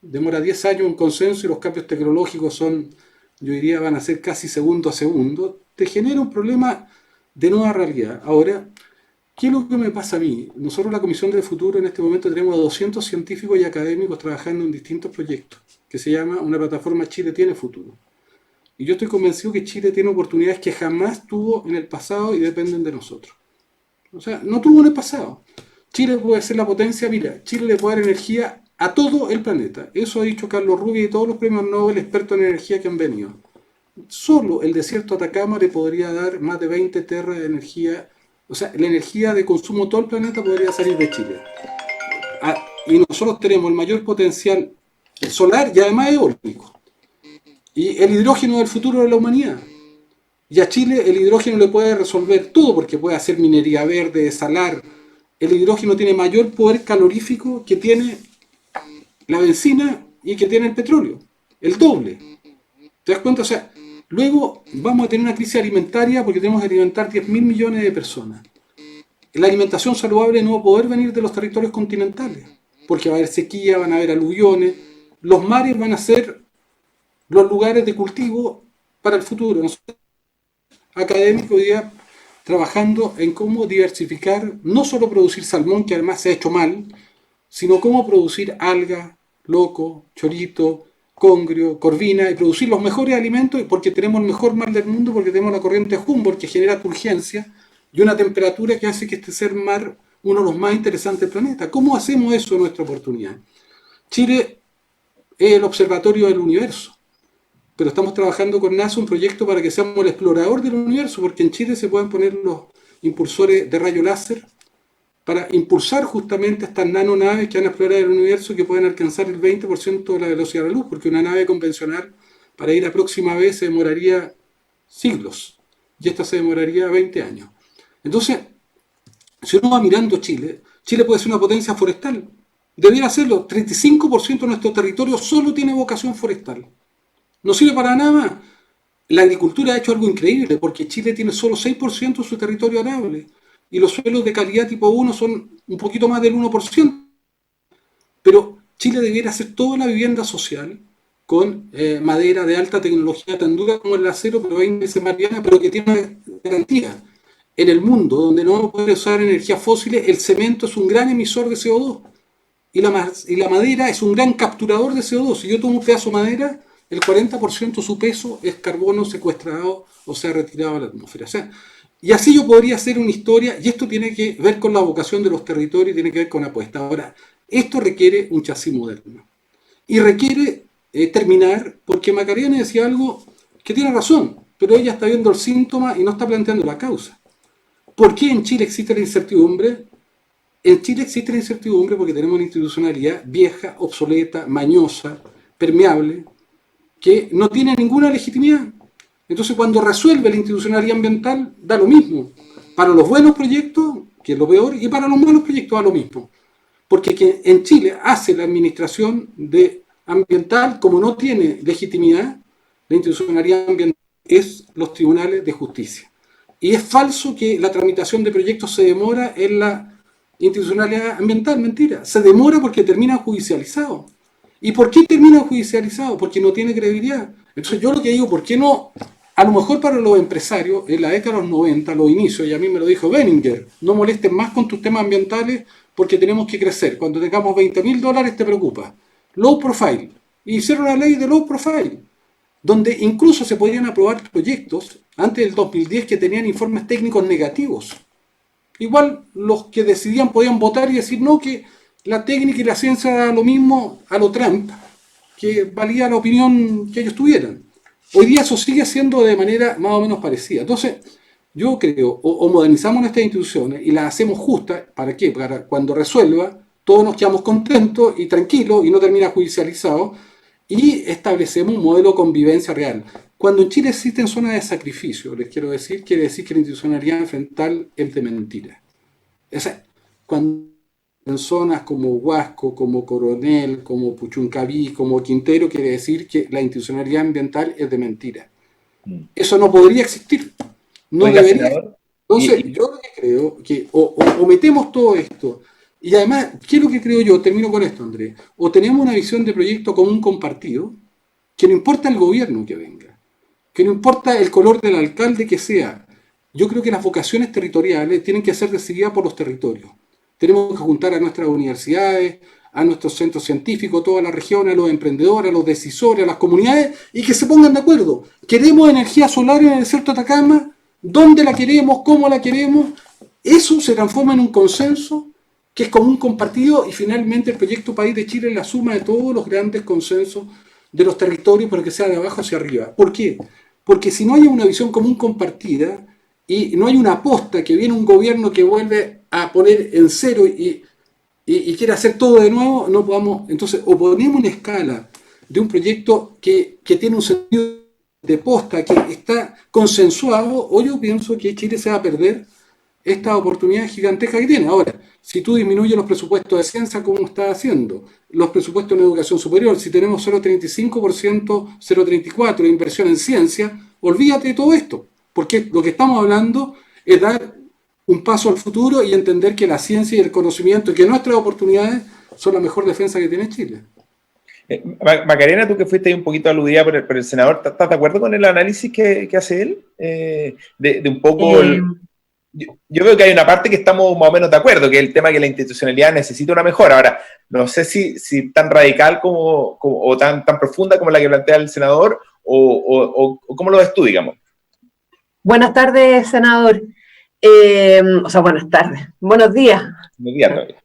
demora 10 años un consenso y los cambios tecnológicos son, yo diría, van a ser casi segundo a segundo, te genera un problema de nueva realidad. Ahora, ¿qué es lo que me pasa a mí? Nosotros, la Comisión del Futuro, en este momento tenemos a 200 científicos y académicos trabajando en distintos proyectos, que se llama una plataforma Chile tiene futuro. Y yo estoy convencido que Chile tiene oportunidades que jamás tuvo en el pasado y dependen de nosotros. O sea, no tuvo en el pasado. Chile puede ser la potencia, mira, Chile le puede dar energía a todo el planeta. Eso ha dicho Carlos Rubio y todos los premios Nobel expertos en energía que han venido. Solo el desierto de Atacama le podría dar más de 20 terras de energía. O sea, la energía de consumo de todo el planeta podría salir de Chile. Y nosotros tenemos el mayor potencial solar y además eólico. Y el hidrógeno del futuro de la humanidad. Y a Chile el hidrógeno le puede resolver todo porque puede hacer minería verde, desalar. El hidrógeno tiene mayor poder calorífico que tiene la benzina y que tiene el petróleo. El doble. ¿Te das cuenta? O sea, luego vamos a tener una crisis alimentaria porque tenemos que alimentar 10.000 millones de personas. La alimentación saludable no va a poder venir de los territorios continentales, porque va a haber sequía, van a haber aluviones, los mares van a ser los lugares de cultivo para el futuro. Nosotros, académicos, hoy día trabajando en cómo diversificar, no solo producir salmón, que además se ha hecho mal, sino cómo producir alga, loco, chorito, congrio, corvina, y producir los mejores alimentos, porque tenemos el mejor mar del mundo, porque tenemos la corriente Humboldt que genera turgencia y una temperatura que hace que este ser mar uno de los más interesantes del planeta. ¿Cómo hacemos eso en nuestra oportunidad? Chile es el observatorio del universo, pero estamos trabajando con NASA un proyecto para que seamos el explorador del universo, porque en Chile se pueden poner los impulsores de rayo láser para impulsar justamente estas nanonaves que van a explorar el universo, que pueden alcanzar el 20% de la velocidad de la luz, porque una nave convencional para ir a próxima vez se demoraría siglos, y esta se demoraría 20 años. Entonces, si uno va mirando Chile, Chile puede ser una potencia forestal, debería serlo. 35% de nuestro territorio solo tiene vocación forestal. No sirve para nada más. La agricultura ha hecho algo increíble, porque Chile tiene solo 6% de su territorio arable, y los suelos de calidad tipo 1 son un poquito más del 1%. Pero Chile debiera hacer toda la vivienda social con madera de alta tecnología, tan dura como el acero, pero 20 veces más liviana, pero que tiene una garantía. En el mundo, donde no vamos a poder usar energías fósiles, el cemento es un gran emisor de CO2 y la madera es un gran capturador de CO2. Si yo tomo un pedazo de madera, el 40% de su peso es carbono secuestrado o sea retirado a la atmósfera. O sea, y así yo podría hacer una historia, y esto tiene que ver con la vocación de los territorios, tiene que ver con apuesta. Ahora, esto requiere un chasis moderno. Y requiere terminar, porque Macarena decía algo que tiene razón, pero ella está viendo el síntoma y no está planteando la causa. ¿Por qué en Chile existe la incertidumbre? En Chile existe la incertidumbre porque tenemos una institucionalidad vieja, obsoleta, mañosa, permeable, que no tiene ninguna legitimidad. Entonces, cuando resuelve la institucionalidad ambiental, da lo mismo. Para los buenos proyectos, que es lo peor, y para los malos proyectos da lo mismo. Porque quien en Chile hace la administración ambiental, como no tiene legitimidad, la institucionalidad ambiental es los tribunales de justicia. Y es falso que la tramitación de proyectos se demora en la institucionalidad ambiental. Mentira. Se demora porque termina judicializado. ¿Y por qué termina judicializado? Porque no tiene credibilidad. Entonces yo lo que digo, ¿por qué no? A lo mejor para los empresarios, en la década de los 90, los inicios, y a mí me lo dijo Benninger, no molesten más con tus temas ambientales porque tenemos que crecer. Cuando tengamos $20.000 te preocupa. Low profile. Y hicieron la ley de low profile, donde incluso se podían aprobar proyectos antes del 2010 que tenían informes técnicos negativos. Igual los que decidían podían votar y decir no, que la técnica y la ciencia era lo mismo a lo Trump, que valía la opinión que ellos tuvieran. Hoy día eso sigue siendo de manera más o menos parecida. Entonces, yo creo, o modernizamos nuestras instituciones y las hacemos justas, ¿para qué? Para cuando resuelva, todos nos quedamos contentos y tranquilos y no termina judicializado, y establecemos un modelo de convivencia real. Cuando en Chile existen zonas de sacrificio, les quiero decir, quiere decir que la institucionalidad ambiental es de mentira. O sea, cuando en zonas como Huasco, como Coronel, como Puchuncaví, como Quintero, quiere decir que la institucionalidad ambiental es de mentira. Eso no podría existir. No Oiga, debería. senador, Entonces, yo lo que creo que o metemos todo esto, y además, ¿qué es lo que creo yo? Termino con esto, Andrés. O tenemos una visión de proyecto común compartido, que no importa el gobierno que venga. que no importa el color del alcalde que sea, yo creo que las vocaciones territoriales tienen que ser decididas por los territorios. Tenemos que juntar a nuestras universidades, a nuestros centros científicos, todas las regiones, a los emprendedores, a los decisores, a las comunidades, y que se pongan de acuerdo. ¿Queremos energía solar en el desierto de Atacama? ¿Dónde la queremos? ¿Cómo la queremos? Eso se transforma en un consenso que es común compartido, y finalmente el proyecto País de Chile es la suma de todos los grandes consensos de los territorios, pero que sea de abajo hacia arriba. ¿Por qué? Porque si no hay una visión común compartida y no hay una aposta, que viene un gobierno que vuelve a poner en cero y quiere hacer todo de nuevo, no podamos. Entonces, o ponemos una escala de un proyecto que tiene un sentido de posta, que está consensuado, o yo pienso que Chile se va a perder esta oportunidad gigantesca que tiene. Ahora, si tú disminuyes los presupuestos de ciencia, como está haciendo, los presupuestos en educación superior, si tenemos 0,35%, 0,34% de inversión en ciencia, olvídate de todo esto, porque lo que estamos hablando es dar un paso al futuro y entender que la ciencia y el conocimiento, y que nuestras oportunidades son la mejor defensa que tiene Chile. Macarena, tú que fuiste ahí un poquito aludida por el senador, ¿estás de acuerdo con el análisis que hace él? De un poco... Yo veo que hay una parte que estamos más o menos de acuerdo, que es el tema que la institucionalidad necesita una mejora. Ahora, no sé si tan radical o tan profunda como la que plantea el senador, o cómo lo ves tú, digamos. Buenas tardes, senador. Buenas tardes. Buenos días. Buenos días, todavía.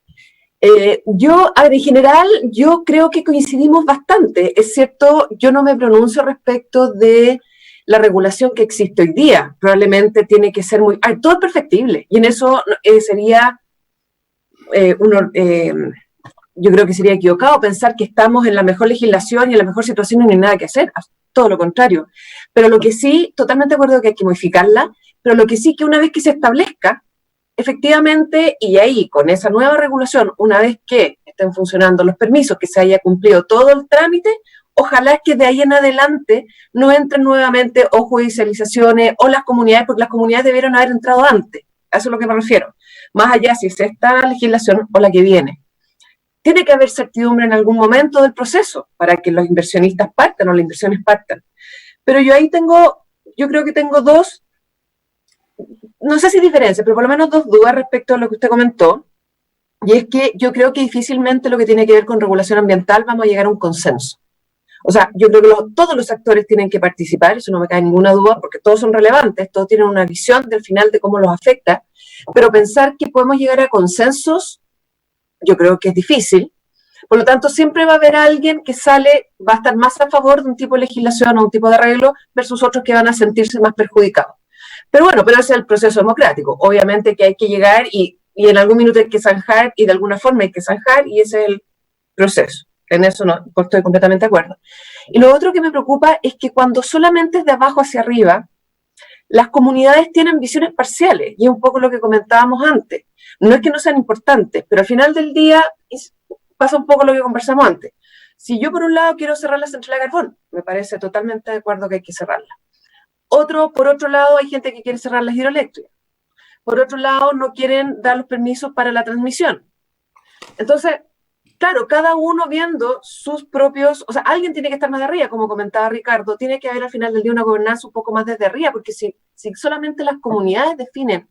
En general, yo creo que coincidimos bastante. Es cierto, yo no me pronuncio respecto de la regulación que existe hoy día. Probablemente tiene que ser todo es perfectible, y en eso sería yo creo que sería equivocado pensar que estamos en la mejor legislación y en la mejor situación y no hay nada que hacer, todo lo contrario. Pero lo que sí, totalmente de acuerdo que hay que modificarla, pero lo que sí, que una vez que se establezca, efectivamente, y ahí con esa nueva regulación, una vez que estén funcionando los permisos, que se haya cumplido todo el trámite, ojalá que de ahí en adelante no entren nuevamente o judicializaciones o las comunidades, porque las comunidades debieron haber entrado antes. A eso es lo que me refiero. Más allá si es esta legislación o la que viene. Tiene que haber certidumbre en algún momento del proceso para que los inversionistas partan o las inversiones partan. Pero yo creo que tengo dos, no sé si diferencias, pero por lo menos dos dudas respecto a lo que usted comentó. Y es que yo creo que difícilmente lo que tiene que ver con regulación ambiental vamos a llegar a un consenso. O sea, yo creo que todos los actores tienen que participar, eso no me cae ninguna duda, porque todos son relevantes, todos tienen una visión del final de cómo los afecta, pero pensar que podemos llegar a consensos, yo creo que es difícil. Por lo tanto, siempre va a haber alguien que va a estar más a favor de un tipo de legislación o un tipo de arreglo versus otros que van a sentirse más perjudicados. Pero bueno, ese es el proceso democrático. Obviamente que hay que llegar y en algún minuto hay que zanjar, y de alguna forma hay que zanjar, y ese es el proceso. En eso no estoy completamente de acuerdo. Y lo otro que me preocupa es que cuando solamente es de abajo hacia arriba, las comunidades tienen visiones parciales, y es un poco lo que comentábamos antes. No es que no sean importantes, pero al final del día pasa un poco lo que conversamos antes. Si yo por un lado quiero cerrar la central de carbón, me parece totalmente de acuerdo que hay que cerrarla. Por otro lado, hay gente que quiere cerrar las hidroeléctricas. Por otro lado, no quieren dar los permisos para la transmisión. Entonces, claro, cada uno viendo sus propios, o sea, alguien tiene que estar más de arriba, como comentaba Ricardo, tiene que haber al final del día una gobernanza un poco más desde arriba, porque si solamente las comunidades definen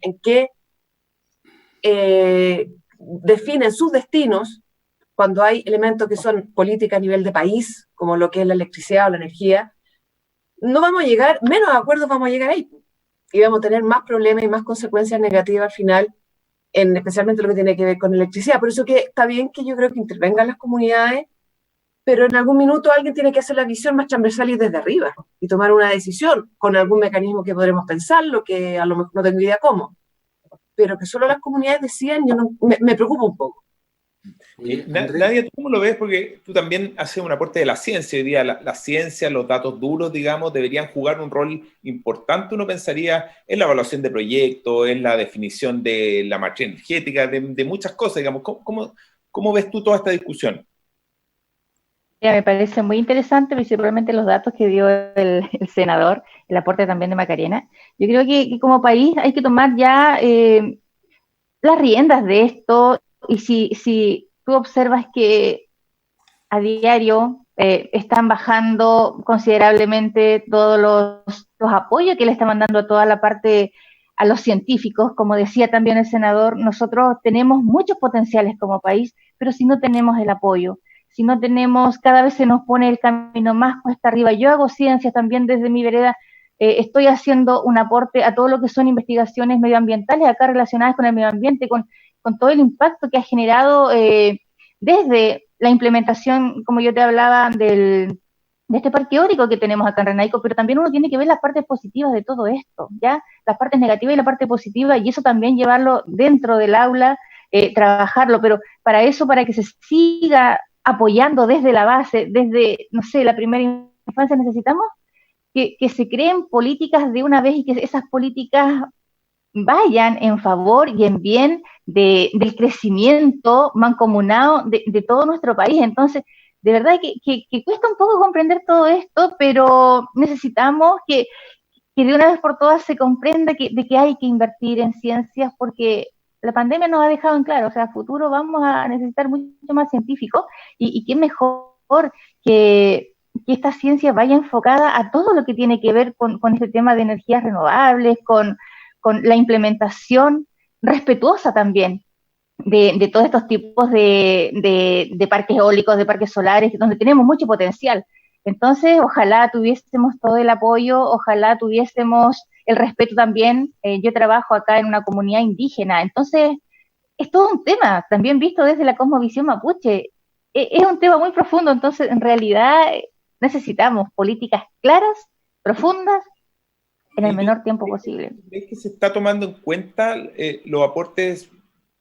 definen sus destinos, cuando hay elementos que son políticas a nivel de país, como lo que es la electricidad o la energía, no vamos a llegar, menos acuerdos vamos a llegar ahí, y vamos a tener más problemas y más consecuencias negativas al final, especialmente lo que tiene que ver con electricidad. Por eso que está bien que yo creo que intervengan las comunidades, pero en algún minuto alguien tiene que hacer la visión más transversal y desde arriba, y tomar una decisión con algún mecanismo que podremos pensar, lo que a lo mejor no tengo idea cómo, pero que solo las comunidades decidan, me preocupa un poco. Nadia, ¿tú cómo lo ves? Porque tú también haces un aporte de la ciencia. Hoy día la ciencia, los datos duros, digamos, deberían jugar un rol importante. Uno pensaría en la evaluación de proyectos, en la definición de la matriz energética, de muchas cosas, digamos. ¿Cómo ves tú toda esta discusión? Me parece muy interesante, principalmente los datos que dio el senador, el aporte también de Macarena. Yo creo que como país hay que tomar ya las riendas de esto, y si tú observas que a diario están bajando considerablemente todos los apoyos que le están mandando a toda la parte, a los científicos. Como decía también el senador, nosotros tenemos muchos potenciales como país, pero si no tenemos el apoyo, si no tenemos, cada vez se nos pone el camino más cuesta arriba. Yo hago ciencias también desde mi vereda, estoy haciendo un aporte a todo lo que son investigaciones medioambientales acá relacionadas con el medio ambiente, con todo el impacto que ha generado desde la implementación, como yo te hablaba, de este parque eólico que tenemos acá en Renaico, pero también uno tiene que ver las partes positivas de todo esto, ¿ya? Las partes negativas y la parte positiva, y eso también llevarlo dentro del aula, trabajarlo, pero para eso, para que se siga apoyando desde la base, desde, no sé, la primera infancia, necesitamos que se creen políticas de una vez y que esas políticas vayan en favor y en bien del crecimiento mancomunado de todo nuestro país. Entonces, de verdad que cuesta un poco comprender todo esto, pero necesitamos que de una vez por todas se comprenda de que hay que invertir en ciencias, porque la pandemia nos ha dejado en claro, o sea, a futuro vamos a necesitar mucho más científicos, y qué mejor que esta ciencia vaya enfocada a todo lo que tiene que ver con este tema de energías renovables, con la implementación respetuosa también de todos estos tipos de parques eólicos, de parques solares, donde tenemos mucho potencial. Entonces, ojalá tuviésemos todo el apoyo, ojalá tuviésemos el respeto también. Yo trabajo acá en una comunidad indígena, entonces es todo un tema, también visto desde la cosmovisión mapuche. Es un tema muy profundo, entonces en realidad necesitamos políticas claras, profundas, en el menor tiempo posible. ¿Ves que se está tomando en cuenta los aportes,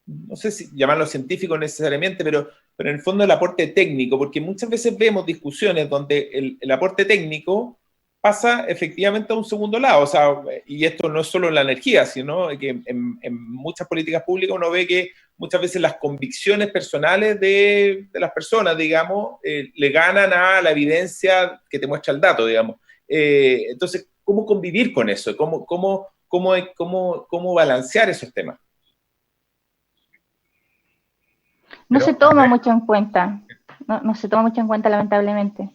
no sé si llamarlos científicos necesariamente, pero en el fondo el aporte técnico? Porque muchas veces vemos discusiones donde el aporte técnico pasa efectivamente a un segundo lado, o sea, y esto no es solo en la energía, sino que en muchas políticas públicas uno ve que muchas veces las convicciones personales de las personas, digamos, le ganan a la evidencia que te muestra el dato, digamos. Entonces, ¿cómo convivir con eso? ¿Cómo balancear esos temas? No se toma mucho en cuenta, no se toma mucho en cuenta, lamentablemente.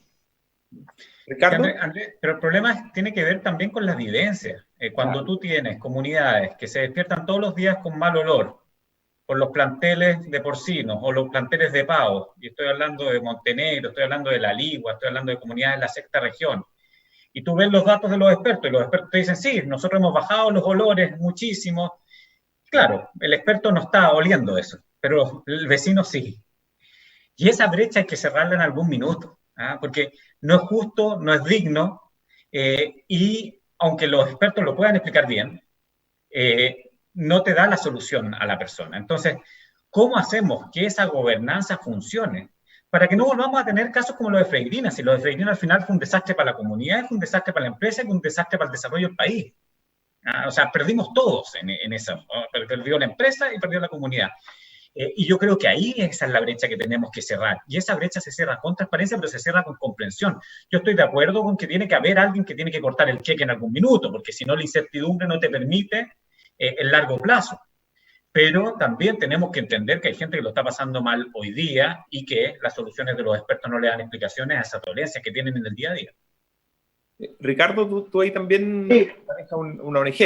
Ricardo. Andrés, pero el problema tiene que ver también con las vivencias. Cuando tú tienes comunidades que se despiertan todos los días con mal olor, por los planteles de porcinos o los planteles de pavos, y estoy hablando de Montenegro, estoy hablando de La Ligua, estoy hablando de comunidades de la sexta región, y tú ves los datos de los expertos, y los expertos te dicen, sí, nosotros hemos bajado los olores muchísimo. Claro, el experto no está oliendo eso, pero el vecino sí. Y esa brecha hay que cerrarla en algún minuto, porque no es justo, no es digno, y aunque los expertos lo puedan explicar bien, no te da la solución a la persona. Entonces, ¿cómo hacemos que esa gobernanza funcione? Para que no volvamos a tener casos como los de Freirina. Si lo de Freirina al final fue un desastre para la comunidad, fue un desastre para la empresa, fue un desastre para el desarrollo del país. O sea, perdimos todos en eso. Perdió la empresa y perdió la comunidad. Y yo creo que ahí esa es la brecha que tenemos que cerrar. Y esa brecha se cierra con transparencia, pero se cierra con comprensión. Yo estoy de acuerdo con que tiene que haber alguien que tiene que cortar el cheque en algún minuto, porque si no la incertidumbre no te permite el largo plazo. Pero también tenemos que entender que hay gente que lo está pasando mal hoy día y que las soluciones de los expertos no le dan explicaciones a esa dolencia que tienen en el día a día. Ricardo, tú ahí también manejas una ONG.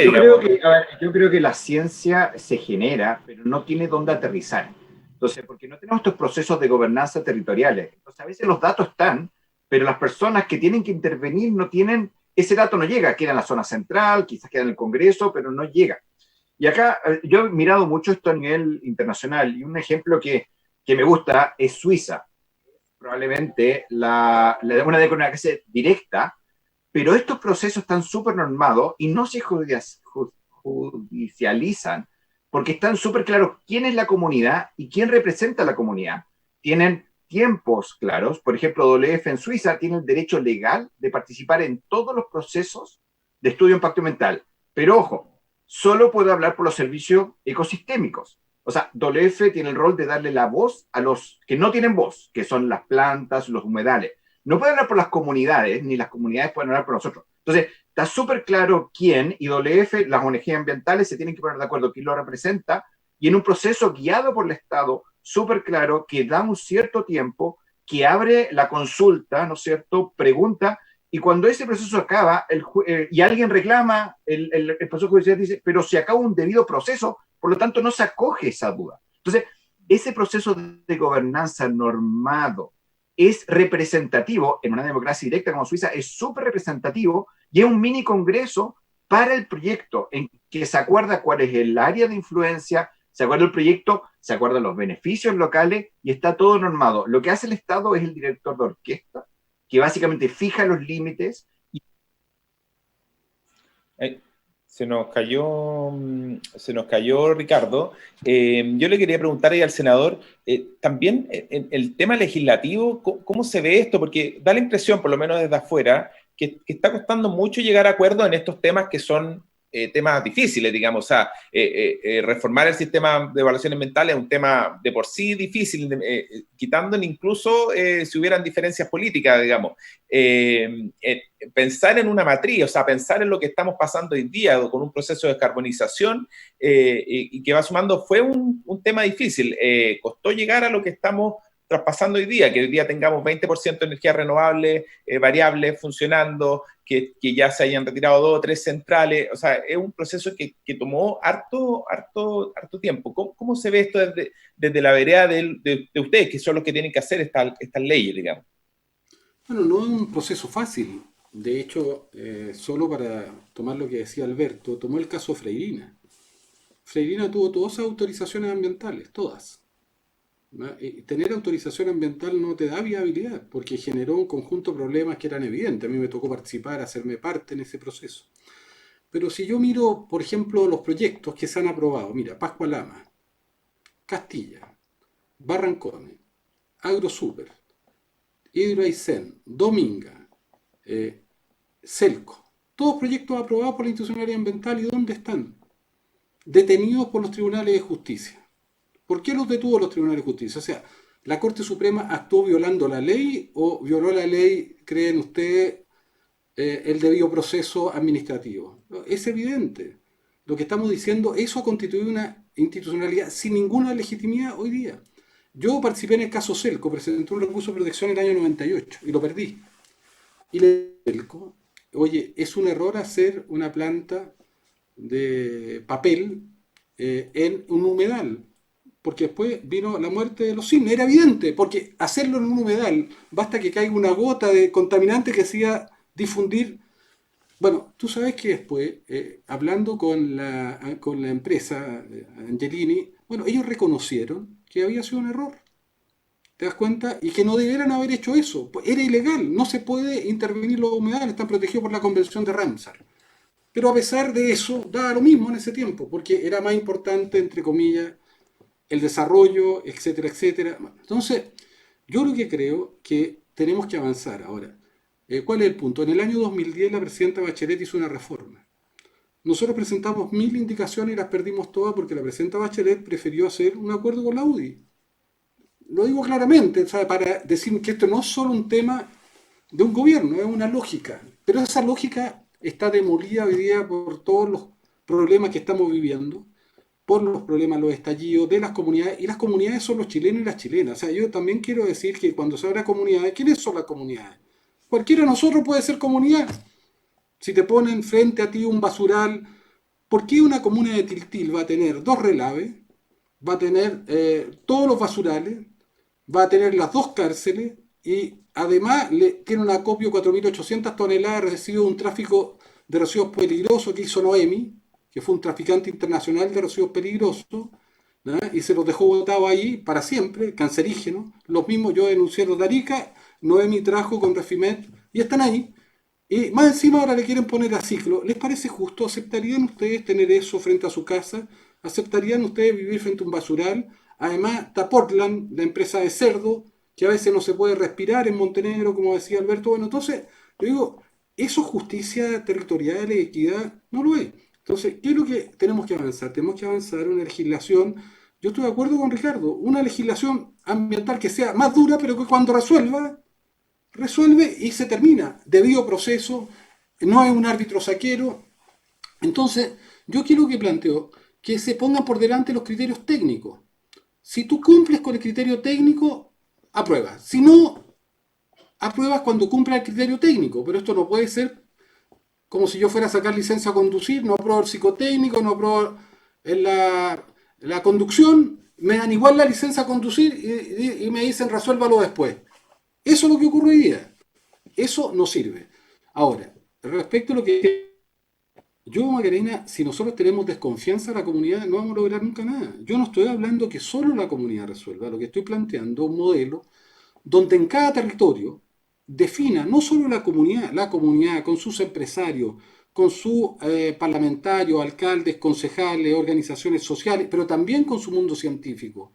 Yo creo que la ciencia se genera, pero no tiene dónde aterrizar. Entonces, porque no tenemos estos procesos de gobernanza territoriales. Entonces, a veces los datos están, pero las personas que tienen que intervenir no tienen, ese dato no llega, queda en la zona central, quizás queda en el Congreso, pero no llega. Y acá yo he mirado mucho esto a nivel internacional, y un ejemplo que me gusta es Suiza. Probablemente una democracia directa, pero estos procesos están súper normados y no se judicializan, porque están súper claros quién es la comunidad y quién representa a la comunidad. Tienen tiempos claros. Por ejemplo, WWF en Suiza tiene el derecho legal de participar en todos los procesos de estudio de impacto ambiental. Pero ojo, solo puede hablar por los servicios ecosistémicos. O sea, WWF tiene el rol de darle la voz a los que no tienen voz, que son las plantas, los humedales. No puede hablar por las comunidades, ni las comunidades pueden hablar por nosotros. Entonces, está súper claro quién, y WWF, las ONG ambientales se tienen que poner de acuerdo quién lo representa, y en un proceso guiado por el Estado, súper claro que da un cierto tiempo que abre la consulta, ¿no es cierto?, pregunta, y cuando ese proceso acaba y alguien reclama, el proceso judicial dice, pero se acaba un debido proceso, por lo tanto no se acoge esa duda. Entonces, ese proceso de gobernanza normado es representativo, en una democracia directa como Suiza, es súper representativo, y es un mini congreso para el proyecto, en que se acuerda cuál es el área de influencia, se acuerda el proyecto, se acuerdan los beneficios locales, y está todo normado. Lo que hace el Estado es el director de orquesta, que básicamente fija los límites. Se nos cayó Ricardo. Yo le quería preguntar ahí al senador, también el tema legislativo, ¿cómo se ve esto? Porque da la impresión, por lo menos desde afuera, que está costando mucho llegar a acuerdos en estos temas que son temas difíciles, digamos. O sea, reformar el sistema de evaluaciones ambientales es un tema de por sí difícil, quitándole incluso si hubieran diferencias políticas, digamos. Pensar en una matriz, o sea, pensar en lo que estamos pasando hoy día con un proceso de descarbonización y que va sumando, fue un tema difícil. Costó llegar a lo que estamos traspasando hoy día, que hoy día tengamos 20% de energía renovable, variable, funcionando, que ya se hayan retirado 2 o 3 centrales. O sea, es un proceso que tomó harto tiempo. ¿Cómo se ve esto desde la vereda de ustedes, que son los que tienen que hacer estas leyes, digamos? Bueno, no es un proceso fácil. De hecho, solo para tomar lo que decía Alberto, tomó el caso Freirina. Freirina tuvo todas esas autorizaciones ambientales, todas. Tener autorización ambiental no te da viabilidad, porque generó un conjunto de problemas que eran evidentes. A mí me tocó participar, hacerme parte en ese proceso. Pero si yo miro, por ejemplo, los proyectos que se han aprobado, mira, Pascua Lama, Castilla, Barrancones, AgroSuper, Hidro Aysén, Dominga, Celco, todos proyectos aprobados por la institucionalidad ambiental, ¿y dónde están? Detenidos por los tribunales de justicia. ¿Por qué los detuvo los tribunales de justicia? O sea, ¿la Corte Suprema actuó violando la ley o violó la ley, creen ustedes, el debido proceso administrativo? Es evidente. Lo que estamos diciendo, eso ha constituido una institucionalidad sin ninguna legitimidad hoy día. Yo participé en el caso Celco, presenté un recurso de protección en el año 98 y lo perdí. Y le Celco, oye, es un error hacer una planta de papel en un humedal, porque después vino la muerte de los cisnes. Era evidente, porque hacerlo en un humedal, basta que caiga una gota de contaminante que se iba a difundir. Bueno, tú sabes que después, hablando con la empresa Angelini, bueno, ellos reconocieron que había sido un error. ¿Te das cuenta? Y que no debieran haber hecho eso. Era ilegal, no se puede intervenir los humedales, están protegidos por la Convención de Ramsar. Pero a pesar de eso, daba lo mismo en ese tiempo, porque era más importante, entre comillas, el desarrollo, etcétera, etcétera. Entonces, yo lo que creo que tenemos que avanzar ahora. ¿Cuál es el punto? En el año 2010 la presidenta Bachelet hizo una reforma. Nosotros presentamos 1000 indicaciones y las perdimos todas porque la presidenta Bachelet prefirió hacer un acuerdo con la UDI. Lo digo claramente, ¿sabe? Para decir que esto no es solo un tema de un gobierno, es una lógica. Pero esa lógica está demolida hoy día por todos los problemas que estamos viviendo, por los problemas, los estallidos de las comunidades, y las comunidades son los chilenos y las chilenas. O sea, yo también quiero decir que cuando se habla de comunidades, ¿quiénes son las comunidades? Cualquiera de nosotros puede ser comunidad. Si te ponen frente a ti un basural, ¿por qué una comuna de Tiltil va a tener 2 relaves, va a tener todos los basurales, va a tener las 2 cárceles y además tiene un acopio de 4.800 toneladas de residuos, un tráfico de residuos peligrosos que hizo Noemi, que fue un traficante internacional de residuos peligrosos, ¿no? Y se los dejó botados ahí para siempre, cancerígenos. Los mismos yo denuncié los de Arica, Noemi trajo con Refimet y están ahí. Y más encima ahora le quieren poner a ciclo. ¿Les parece justo? ¿Aceptarían ustedes tener eso frente a su casa? ¿Aceptarían ustedes vivir frente a un basural? Además, está Portland, la empresa de cerdo, que a veces no se puede respirar en Montenegro, como decía Alberto. Bueno, entonces, yo digo, ¿eso es justicia territorial, equidad? No lo es. Entonces, ¿qué es lo que tenemos que avanzar? Tenemos que avanzar en una legislación, yo estoy de acuerdo con Ricardo, una legislación ambiental que sea más dura, pero que cuando resuelve y se termina. Debido proceso, no es un árbitro saquero. Entonces, yo quiero que planteo que se pongan por delante los criterios técnicos. Si tú cumples con el criterio técnico, apruebas. Si no, apruebas cuando cumpla el criterio técnico, pero esto no puede ser como si yo fuera a sacar licencia a conducir, no apruebo el psicotécnico, no apruebo la conducción, me dan igual la licencia a conducir y me dicen resuélvalo después. Eso es lo que ocurre hoy día. Eso no sirve. Ahora, respecto a lo que yo, Macarena, si nosotros tenemos desconfianza en la comunidad, no vamos a lograr nunca nada. Yo no estoy hablando que solo la comunidad resuelva, lo que estoy planteando es un modelo donde en cada territorio defina no solo la comunidad con sus empresarios, con sus parlamentarios, alcaldes, concejales, organizaciones sociales, pero también con su mundo científico,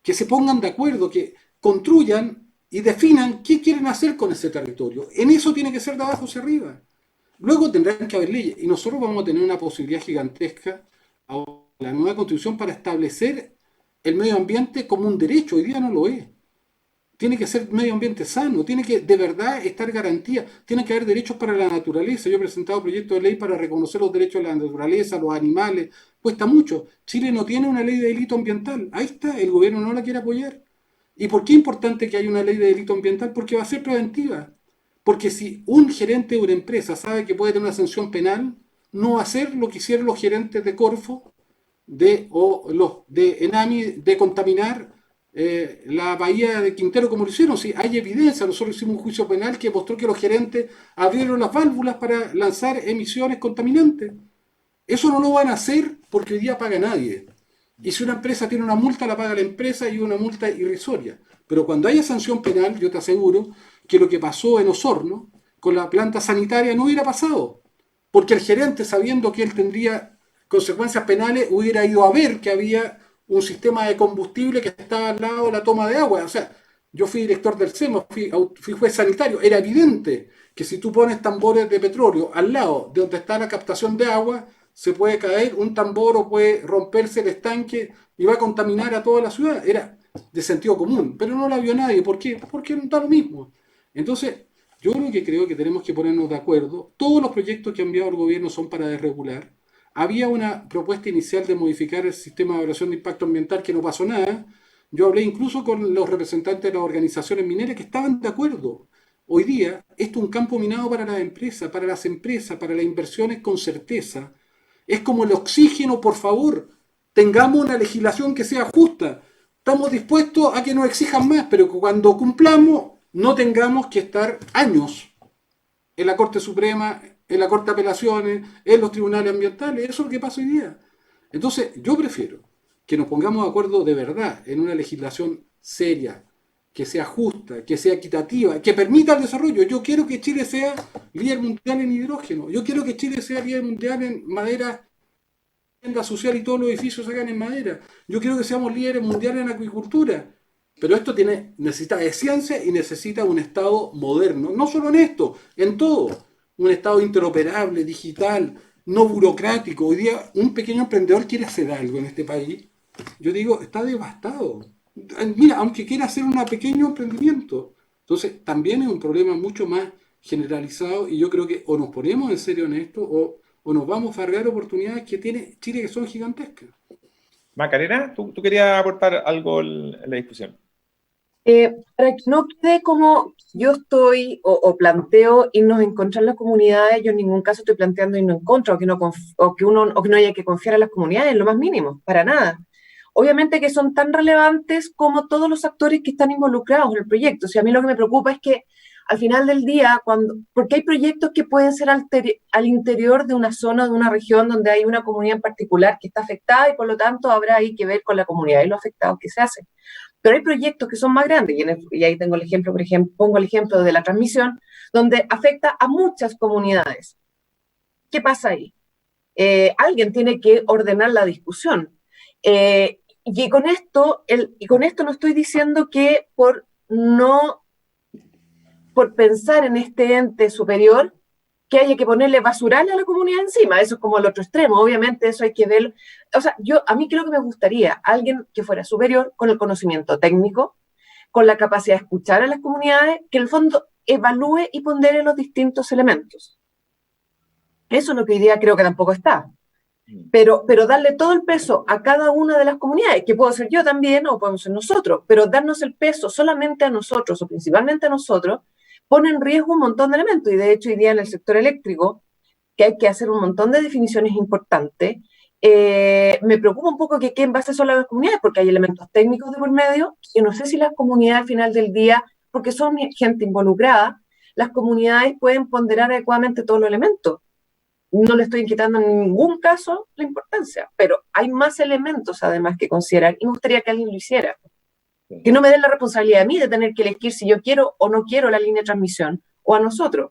que se pongan de acuerdo, que construyan y definan qué quieren hacer con ese territorio. En eso tiene que ser de abajo hacia arriba. Luego tendrán que haber leyes y nosotros vamos a tener una posibilidad gigantesca a la nueva constitución para establecer el medio ambiente como un derecho. Hoy día no lo es. Tiene que ser medio ambiente sano, tiene que de verdad estar garantía, tiene que haber derechos para la naturaleza. Yo he presentado proyectos de ley para reconocer los derechos de la naturaleza, los animales, cuesta mucho. Chile no tiene una ley de delito ambiental, ahí está, el gobierno no la quiere apoyar. ¿Y por qué es importante que haya una ley de delito ambiental? Porque va a ser preventiva. Porque si un gerente de una empresa sabe que puede tener una sanción penal, no va a hacer lo que hicieron los gerentes de Corfo o los de Enami de contaminar la bahía de Quintero como lo hicieron. Si hay evidencia, nosotros hicimos un juicio penal que mostró que los gerentes abrieron las válvulas para lanzar emisiones contaminantes. Eso no lo van a hacer porque hoy día paga nadie. Y si una empresa tiene una multa, la paga la empresa y una multa irrisoria. Pero cuando haya sanción penal, yo te aseguro que lo que pasó en Osorno con la planta sanitaria no hubiera pasado. Porque el gerente, sabiendo que él tendría consecuencias penales, hubiera ido a ver que había un sistema de combustible que estaba al lado de la toma de agua. O sea, yo fui director del SEMA, fui juez sanitario. Era evidente que si tú pones tambores de petróleo al lado de donde está la captación de agua, se puede caer un tambor o puede romperse el estanque y va a contaminar a toda la ciudad. Era de sentido común, pero no la vio nadie. ¿Por qué? Porque no está lo mismo. Entonces, yo creo que tenemos que ponernos de acuerdo. Todos los proyectos que ha enviado el gobierno son para desregular. Había una propuesta inicial de modificar el sistema de evaluación de impacto ambiental que no pasó nada. Yo hablé incluso con los representantes de las organizaciones mineras que estaban de acuerdo. Hoy día, esto es un campo minado para las empresas, para las inversiones con certeza. Es como el oxígeno, por favor. Tengamos una legislación que sea justa. Estamos dispuestos a que nos exijan más, pero que cuando cumplamos no tengamos que estar años en la Corte Suprema, en la Corte de Apelaciones, en los tribunales ambientales. Eso es lo que pasa hoy día. Entonces, yo prefiero que nos pongamos de acuerdo de verdad en una legislación seria, que sea justa, que sea equitativa, que permita el desarrollo. Yo quiero que Chile sea líder mundial en hidrógeno. Yo quiero que Chile sea líder mundial en madera, vivienda social y todos los edificios se hagan en madera. Yo quiero que seamos líderes mundiales en acuicultura. Pero esto necesita de ciencia y necesita un Estado moderno. No solo en esto, en todo. Un Estado interoperable, digital, no burocrático. Hoy día un pequeño emprendedor quiere hacer algo en este país. Yo digo, está devastado. Mira, aunque quiera hacer un pequeño emprendimiento. Entonces, también es un problema mucho más generalizado y yo creo que o nos ponemos en serio en esto o nos vamos a farrear oportunidades que tiene Chile que son gigantescas. Macarena, ¿tú querías aportar algo en la discusión? Para que no quede como yo estoy o planteo irnos en contra de las comunidades, yo en ningún caso estoy planteando irnos en contra o que no haya que confiar en las comunidades, en lo más mínimo, para nada. Obviamente que son tan relevantes como todos los actores que están involucrados en el proyecto. O sea, a mí lo que me preocupa es que al final del día, porque hay proyectos que pueden ser al interior de una zona, de una región donde hay una comunidad en particular que está afectada y por lo tanto habrá ahí que ver con la comunidad y los afectados que se hacen. Pero hay proyectos que son más grandes, y ahí tengo el ejemplo, pongo el ejemplo de la transmisión, donde afecta a muchas comunidades. ¿Qué pasa ahí? Alguien tiene que ordenar la discusión. Y con esto no estoy diciendo que por pensar en este ente superior, que haya que ponerle basural a la comunidad encima. Eso es como el otro extremo. Obviamente eso hay que ver. O sea, a mí creo que me gustaría alguien que fuera superior con el conocimiento técnico, con la capacidad de escuchar a las comunidades, que en el fondo evalúe y pondere los distintos elementos. Eso es lo que hoy día creo que tampoco está. pero darle todo el peso a cada una de las comunidades, que puedo ser yo también o podemos ser nosotros, pero darnos el peso solamente a nosotros o principalmente a nosotros, pone en riesgo un montón de elementos. Y de hecho hoy día en el sector eléctrico, que hay que hacer un montón de definiciones importantes, me preocupa un poco que en base solo a las comunidades, porque hay elementos técnicos de por medio, que yo no sé si las comunidades al final del día, porque son gente involucrada, las comunidades pueden ponderar adecuadamente todos los elementos. No le estoy quitando en ningún caso la importancia, pero hay más elementos además que considerar y me gustaría que alguien lo hiciera. Que no me den la responsabilidad a mí de tener que elegir si yo quiero o no quiero la línea de transmisión, o a nosotros,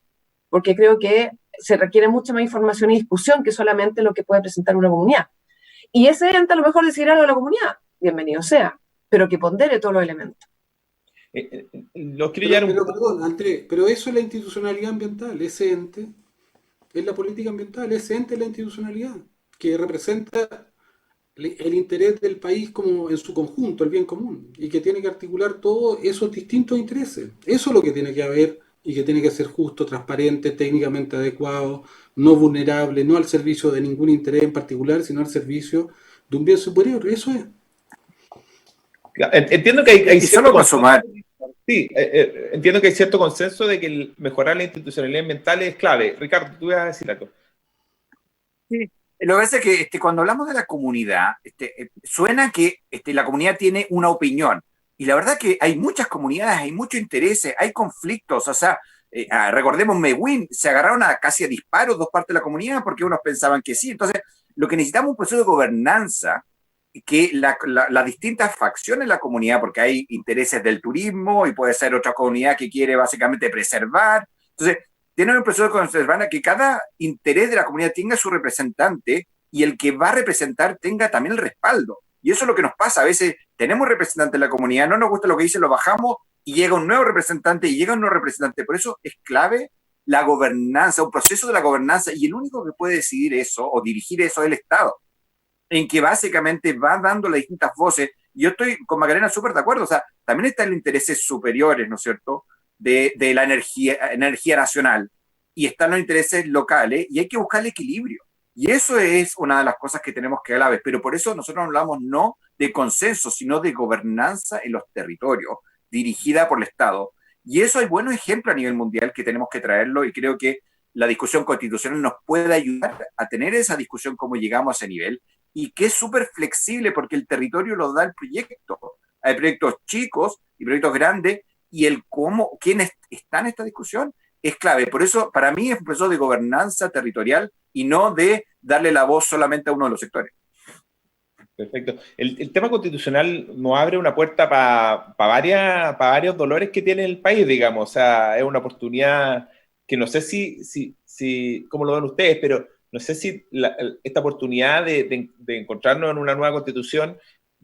porque creo que se requiere mucha más información y discusión que solamente lo que puede presentar una comunidad. Y ese ente a lo mejor decidirá algo a la comunidad, bienvenido sea, pero que pondere todos los elementos. Los quiero llevar un poco. Perdón, Andrés, pero eso es la institucionalidad ambiental, ese ente es la política ambiental, ese ente es la institucionalidad, que representa el interés del país como en su conjunto, el bien común, y que tiene que articular todos esos distintos intereses. Eso es lo que tiene que haber y que tiene que ser justo, transparente, técnicamente adecuado, no vulnerable, no al servicio de ningún interés en particular, sino al servicio de un bien superior. Eso es. Entiendo que hay cierto consenso. Sí, entiendo que hay cierto consenso de que mejorar la institucionalidad ambiental es clave. Ricardo, tú ibas a decir algo. Sí. Lo que pasa es que cuando hablamos de la comunidad, suena que la comunidad tiene una opinión. Y la verdad que hay muchas comunidades, hay muchos intereses, hay conflictos. O sea, recordemos Mewin, se agarraron casi a disparos dos partes de la comunidad porque unos pensaban que sí. Entonces, lo que necesitamos es un proceso de gobernanza que las distintas facciones de la comunidad, porque hay intereses del turismo y puede ser otra comunidad que quiere básicamente preservar. Entonces, tienen un proceso de conservar que cada interés de la comunidad tenga su representante y el que va a representar tenga también el respaldo. Y eso es lo que nos pasa. A veces tenemos representantes de la comunidad, no nos gusta lo que dice, lo bajamos y llega un nuevo representante y llega un nuevo representante. Por eso es clave la gobernanza, un proceso de la gobernanza, y el único que puede decidir eso o dirigir eso es el Estado, en que básicamente va dando las distintas voces. Yo estoy con Macarena súper de acuerdo. O sea, también están los intereses superiores, ¿no es cierto?, de la energía nacional, y están los intereses locales, y hay que buscar el equilibrio. Y eso es una de las cosas que tenemos que hablar. Pero por eso nosotros hablamos no de consenso, sino de gobernanza en los territorios, dirigida por el Estado. Y eso hay buenos ejemplos a nivel mundial que tenemos que traerlo, y creo que la discusión constitucional nos puede ayudar a tener esa discusión como llegamos a ese nivel, y que es súper flexible porque el territorio lo da el proyecto. Hay proyectos chicos y proyectos grandes, y el cómo, quién está en esta discusión es clave. Por eso, para mí, es un proceso de gobernanza territorial y no de darle la voz solamente a uno de los sectores. Perfecto. El tema constitucional nos abre una puerta para varios dolores que tiene el país, digamos. O sea, es una oportunidad que no sé si cómo lo ven ustedes, pero no sé si esta oportunidad de encontrarnos en una nueva constitución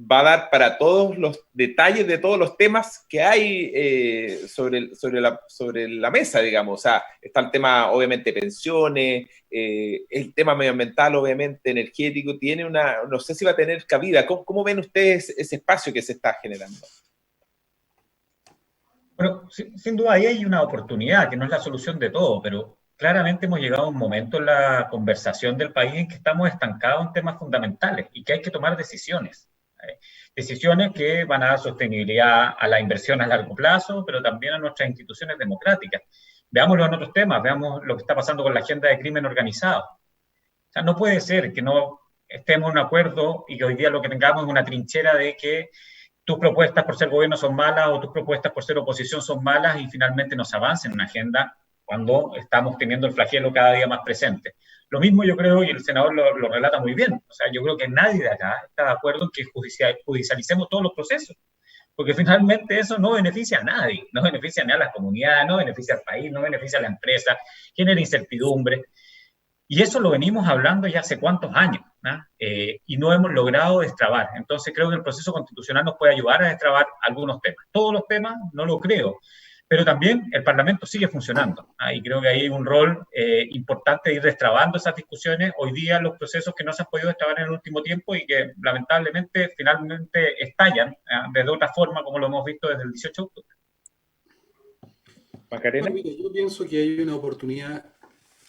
va a dar para todos los detalles de todos los temas que hay sobre la mesa, digamos. O sea, está el tema, obviamente, pensiones, el tema medioambiental, obviamente, energético, no sé si va a tener cabida. ¿Cómo ven ustedes ese espacio que se está generando? Bueno, sin duda ahí hay una oportunidad, que no es la solución de todo, pero claramente hemos llegado a un momento en la conversación del país en que estamos estancados en temas fundamentales y que hay que tomar decisiones. Decisiones que van a dar sostenibilidad a la inversión a largo plazo, pero también a nuestras instituciones democráticas. Veámoslo en otros temas, veamos lo que está pasando con la agenda de crimen organizado. O sea, no puede ser que no estemos en un acuerdo y que hoy día lo que tengamos es una trinchera de que tus propuestas por ser gobierno son malas o tus propuestas por ser oposición son malas y finalmente no se avanza en una agenda cuando estamos teniendo el flagelo cada día más presente. Lo mismo yo creo, y el senador lo relata muy bien, o sea, yo creo que nadie de acá está de acuerdo en que judicialicemos todos los procesos, porque finalmente eso no beneficia a nadie, no beneficia ni a las comunidades, no beneficia al país, no beneficia a la empresa, genera incertidumbre. Y eso lo venimos hablando ya hace cuántos años, ¿no? Y no hemos logrado destrabar. Entonces creo que el proceso constitucional nos puede ayudar a destrabar algunos temas. Todos los temas no lo creo, pero también el Parlamento sigue funcionando. Y creo que hay un rol importante de ir destrabando esas discusiones. Hoy día los procesos que no se han podido destrabar en el último tiempo y que lamentablemente finalmente estallan de otra forma, como lo hemos visto desde el 18 de octubre. Macarena. Bueno, mire, yo pienso que hay una oportunidad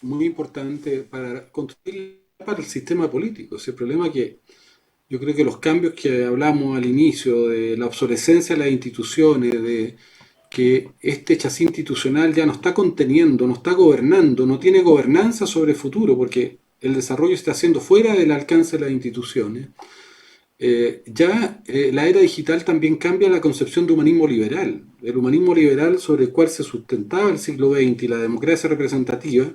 muy importante para construir para el sistema político. Es el problema que yo creo que los cambios que hablamos al inicio, de la obsolescencia de las instituciones, de que este chasis institucional ya no está conteniendo, no está gobernando, no tiene gobernanza sobre el futuro, porque el desarrollo está haciendo fuera del alcance de las instituciones. La era digital también cambia la concepción de humanismo liberal. El humanismo liberal sobre el cual se sustentaba el siglo XX y la democracia representativa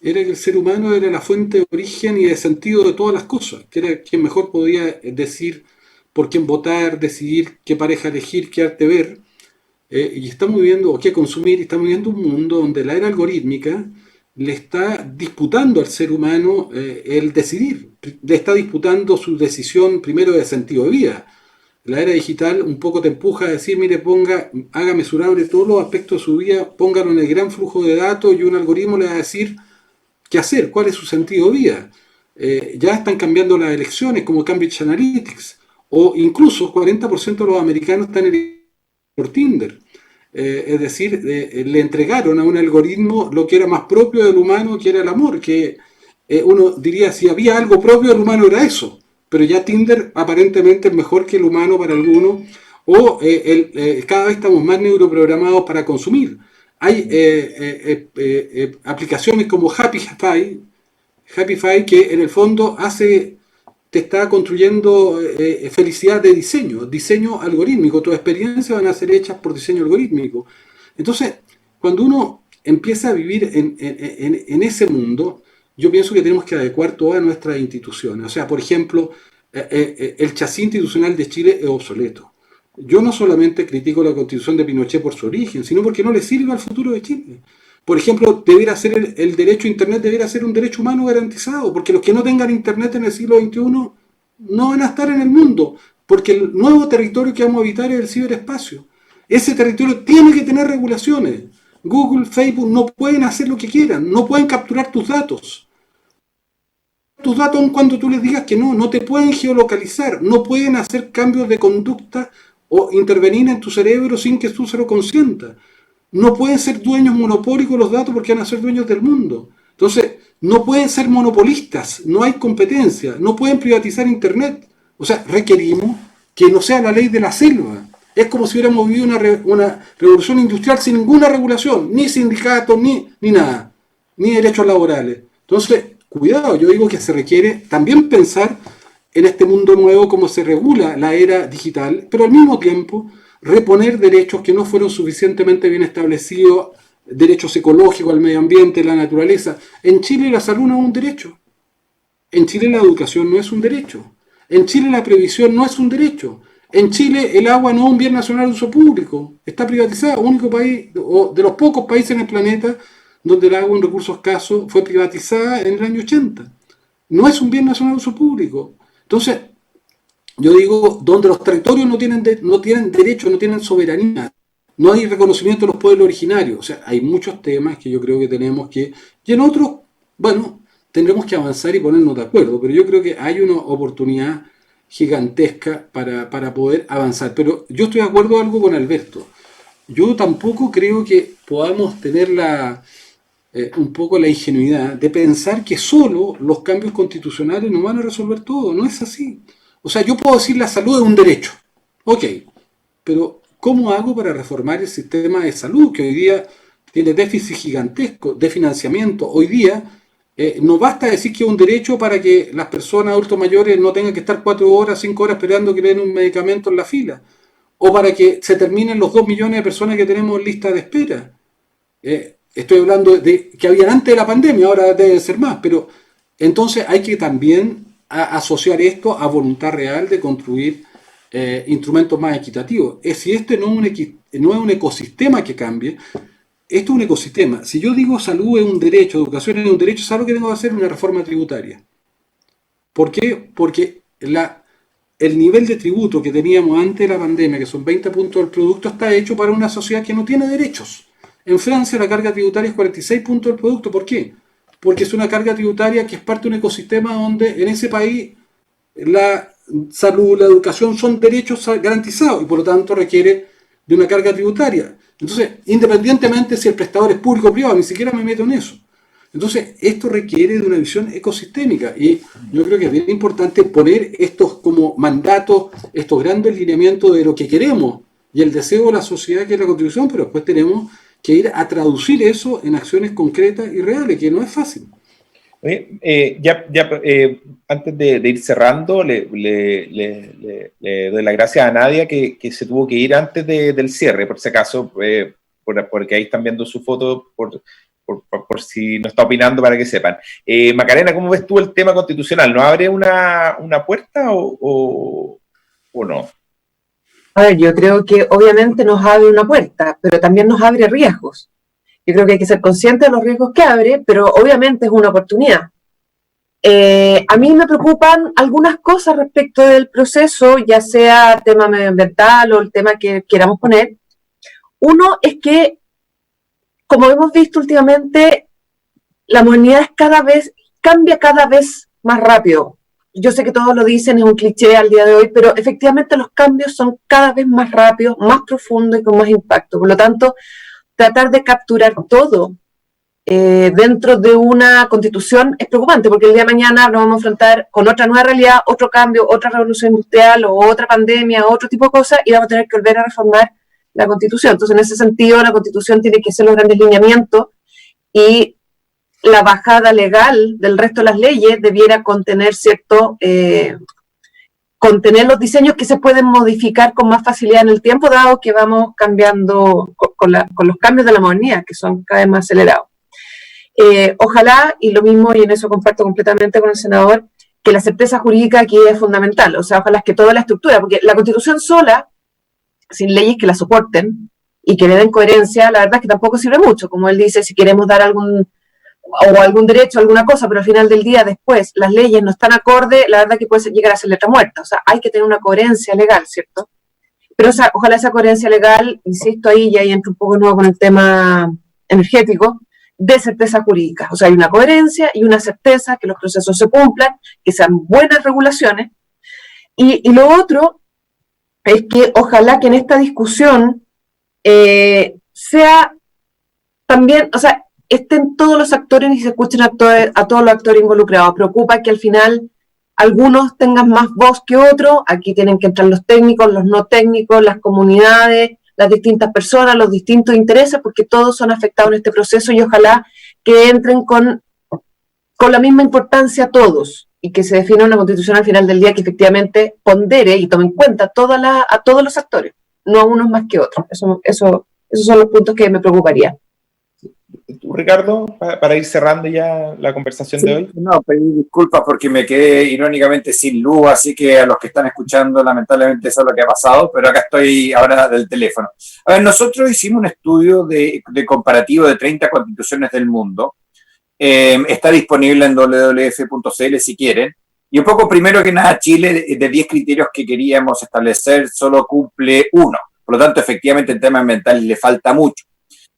era que el ser humano era la fuente de origen y de sentido de todas las cosas, que era quien mejor podía decir por quién votar, decidir qué pareja elegir, qué arte ver. Y estamos viviendo, o qué consumir, y estamos viviendo un mundo donde la era algorítmica le está disputando al ser humano el decidir, le está disputando su decisión primero de sentido de vida. La era digital un poco te empuja a decir, mire, haga mesurable todos los aspectos de su vida, póngalo en el gran flujo de datos y un algoritmo le va a decir qué hacer, cuál es su sentido de vida. Ya están cambiando las elecciones como Cambridge Analytics, o incluso 40% de los americanos están eligiendo por Tinder. Es decir, le entregaron a un algoritmo lo que era más propio del humano, que era el amor, que uno diría, si había algo propio del humano era eso, pero ya Tinder aparentemente es mejor que el humano para algunos, o cada vez estamos más neuroprogramados para consumir. Hay aplicaciones como Happify que en el fondo te está construyendo felicidad de diseño algorítmico. Tus experiencias van a ser hechas por diseño algorítmico. Entonces, cuando uno empieza a vivir en ese mundo, yo pienso que tenemos que adecuar todas nuestras instituciones. O sea, por ejemplo, el chasis institucional de Chile es obsoleto. Yo no solamente critico la Constitución de Pinochet por su origen, sino porque no le sirve al futuro de Chile. Por ejemplo, debiera ser el derecho a Internet, debiera ser un derecho humano garantizado, porque los que no tengan Internet en el siglo XXI no van a estar en el mundo, porque el nuevo territorio que vamos a habitar es el ciberespacio. Ese territorio tiene que tener regulaciones. Google, Facebook no pueden hacer lo que quieran, no pueden capturar tus datos. Tus datos, aun cuando tú les digas que no te pueden geolocalizar, no pueden hacer cambios de conducta o intervenir en tu cerebro sin que tú se lo consientas. No pueden ser dueños monopólicos los datos porque van a ser dueños del mundo. Entonces, no pueden ser monopolistas, no hay competencia, no pueden privatizar Internet. O sea, requerimos que no sea la ley de la selva. Es como si hubiéramos vivido una revolución industrial sin ninguna regulación, ni sindicatos, ni nada, ni derechos laborales. Entonces, cuidado, yo digo que se requiere también pensar en este mundo nuevo, cómo se regula la era digital, pero al mismo tiempo reponer derechos que no fueron suficientemente bien establecidos, derechos ecológicos al medio ambiente, la naturaleza. En Chile la salud no es un derecho. En Chile la educación no es un derecho. En Chile la previsión no es un derecho. En Chile el agua no es un bien nacional de uso público. Está privatizada. Único país, o de los pocos países en el planeta, donde el agua, un recurso escaso, fue privatizada en el año 80. No es un bien nacional de uso público. Entonces, yo digo, donde los territorios no tienen derecho, no tienen soberanía, no hay reconocimiento de los pueblos originarios. O sea, hay muchos temas que yo creo que tenemos que... Y en otros, bueno, tendremos que avanzar y ponernos de acuerdo, pero yo creo que hay una oportunidad gigantesca para poder avanzar. Pero yo estoy de acuerdo en algo con Alberto. Yo tampoco creo que podamos tener un poco la ingenuidad de pensar que solo los cambios constitucionales nos van a resolver todo. No es así. O sea, yo puedo decir la salud es un derecho. Ok, pero ¿cómo hago para reformar el sistema de salud que hoy día tiene déficit gigantesco de financiamiento? Hoy día no basta decir que es un derecho para que las personas adultos mayores no tengan que estar 4 horas, 5 horas esperando que le den un medicamento en la fila, o para que se terminen los 2 millones de personas que tenemos en lista de espera. Estoy hablando de que habían antes de la pandemia, ahora deben ser más, pero entonces hay que también asociar esto a voluntad real de construir instrumentos más equitativos. Si este no es un ecosistema que cambie, esto es un ecosistema. Si yo digo salud es un derecho, educación es un derecho, ¿sabes lo que tengo que hacer? Una reforma tributaria. ¿Por qué? Porque el nivel de tributo que teníamos antes de la pandemia, que son 20 puntos del producto, está hecho para una sociedad que no tiene derechos. En Francia la carga tributaria es 46 puntos del producto. ¿Por qué? Porque es una carga tributaria que es parte de un ecosistema donde en ese país la salud, la educación son derechos garantizados y por lo tanto requiere de una carga tributaria. Entonces, independientemente si el prestador es público o privado, ni siquiera me meto en eso. Entonces, esto requiere de una visión ecosistémica y yo creo que es bien importante poner estos como mandatos, estos grandes lineamientos de lo que queremos y el deseo de la sociedad que es la Constitución, pero después tenemos que ir a traducir eso en acciones concretas y reales, que no es fácil. Oye, antes de ir cerrando, le doy las gracias a Nadia que se tuvo que ir antes del cierre, por si acaso, porque ahí están viendo su foto, por si no está opinando, para que sepan. Macarena, ¿cómo ves tú el tema constitucional? ¿No abre una puerta o no? A ver, yo creo que obviamente nos abre una puerta, pero también nos abre riesgos. Yo creo que hay que ser consciente de los riesgos que abre, pero obviamente es una oportunidad. A mí me preocupan algunas cosas respecto del proceso, ya sea tema medioambiental o el tema que queramos poner. Uno es que, como hemos visto últimamente, la modernidad cambia cada vez más rápido. Yo sé que todos lo dicen, es un cliché al día de hoy, pero efectivamente los cambios son cada vez más rápidos, más profundos y con más impacto. Por lo tanto, tratar de capturar todo dentro de una constitución es preocupante, porque el día de mañana nos vamos a enfrentar con otra nueva realidad, otro cambio, otra revolución industrial o otra pandemia, otro tipo de cosas, y vamos a tener que volver a reformar la constitución. Entonces, en ese sentido, la constitución tiene que ser los grandes lineamientos y la bajada legal del resto de las leyes debiera contener contener los diseños que se pueden modificar con más facilidad en el tiempo, dado que vamos cambiando con los cambios de la modernidad, que son cada vez más acelerados. Ojalá, y lo mismo, y en eso comparto completamente con el senador, que la certeza jurídica aquí es fundamental. O sea, ojalá que toda la estructura, porque la Constitución sola, sin leyes que la soporten y que le den coherencia, la verdad es que tampoco sirve mucho. Como él dice, si queremos dar algún derecho, alguna cosa, pero al final del día después las leyes no están acorde, la verdad que puede llegar a ser letra muerta. O sea, hay que tener una coherencia legal, ¿cierto? Pero o sea, ojalá esa coherencia legal, insisto ahí, y ahí entro un poco nuevo con el tema energético, de certeza jurídica. O sea, hay una coherencia y una certeza que los procesos se cumplan, que sean buenas regulaciones. Y lo otro es que ojalá que en esta discusión sea también, o sea, estén todos los actores y se escuchen a todos los actores involucrados. Preocupa que al final algunos tengan más voz que otros. Aquí tienen que entrar los técnicos, los no técnicos, las comunidades, las distintas personas, los distintos intereses, porque todos son afectados en este proceso y ojalá que entren con la misma importancia todos y que se defina una constitución al final del día que efectivamente pondere y tome en cuenta a todos los actores, no a unos más que otros. Esos son los puntos que me preocuparían. ¿Tú, Ricardo, para ir cerrando ya la conversación de hoy? No, pedí disculpas porque me quedé irónicamente sin luz, así que a los que están escuchando, lamentablemente eso es lo que ha pasado, pero acá estoy ahora del teléfono. A ver, nosotros hicimos un estudio de comparativo de 30 constituciones del mundo. Está disponible en www.cl si quieren. Y un poco, primero que nada, Chile, de 10 criterios que queríamos establecer, solo cumple 1. Por lo tanto, efectivamente, en temas ambientales le falta mucho.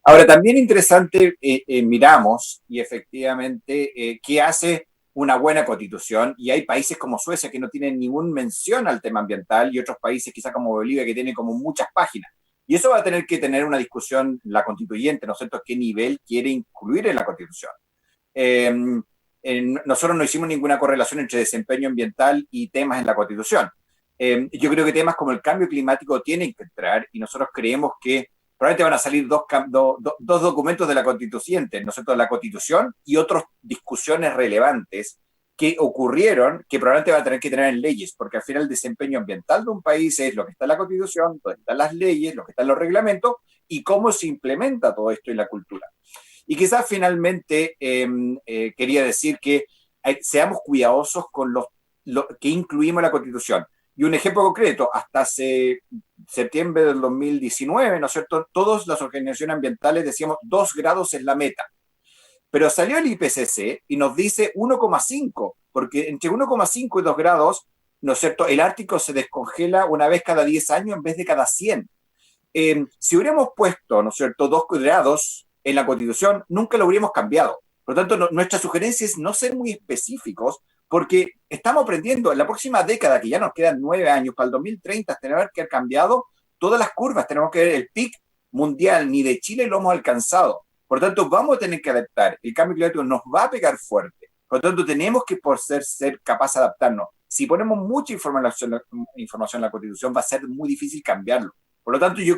Ahora, también interesante, miramos y efectivamente qué hace una buena constitución, y hay países como Suecia que no tienen ninguna mención al tema ambiental y otros países quizá como Bolivia que tienen como muchas páginas. Y eso va a tener que tener una discusión la constituyente, ¿no es cierto?, qué nivel quiere incluir en la constitución. Nosotros no hicimos ninguna correlación entre desempeño ambiental y temas en la constitución. Yo creo que temas como el cambio climático tienen que entrar y nosotros creemos que probablemente van a salir dos documentos de la constituyente, ¿no es cierto?, la constitución y otras discusiones relevantes que ocurrieron, que probablemente van a tener que tener en leyes, porque al final el desempeño ambiental de un país es lo que está en la constitución, donde están las leyes, lo que están los reglamentos y cómo se implementa todo esto en la cultura. Y quizás finalmente quería decir que seamos cuidadosos con lo que incluimos en la constitución. Y un ejemplo concreto, hasta septiembre del 2019, ¿no es cierto?, todas las organizaciones ambientales decíamos 2 grados es la meta. Pero salió el IPCC y nos dice 1,5, porque entre 1,5 y 2 grados, ¿no es cierto?, el Ártico se descongela una vez cada 10 años en vez de cada 100. Si hubiéramos puesto, ¿no es cierto?, 2 grados en la Constitución, nunca lo habríamos cambiado. Por lo tanto, nuestra sugerencia es no ser muy específicos, porque estamos aprendiendo, en la próxima década, que ya nos quedan 9 años, para el 2030 tenemos que haber cambiado todas las curvas, tenemos que ver el PIB mundial, ni de Chile lo hemos alcanzado. Por Por lo tanto, vamos a tener que adaptar. El cambio climático nos va a pegar fuerte. Por lo tanto, tenemos que ser capaces de adaptarnos. Si ponemos mucha información en la Constitución, va a ser muy difícil cambiarlo. Por lo tanto, yo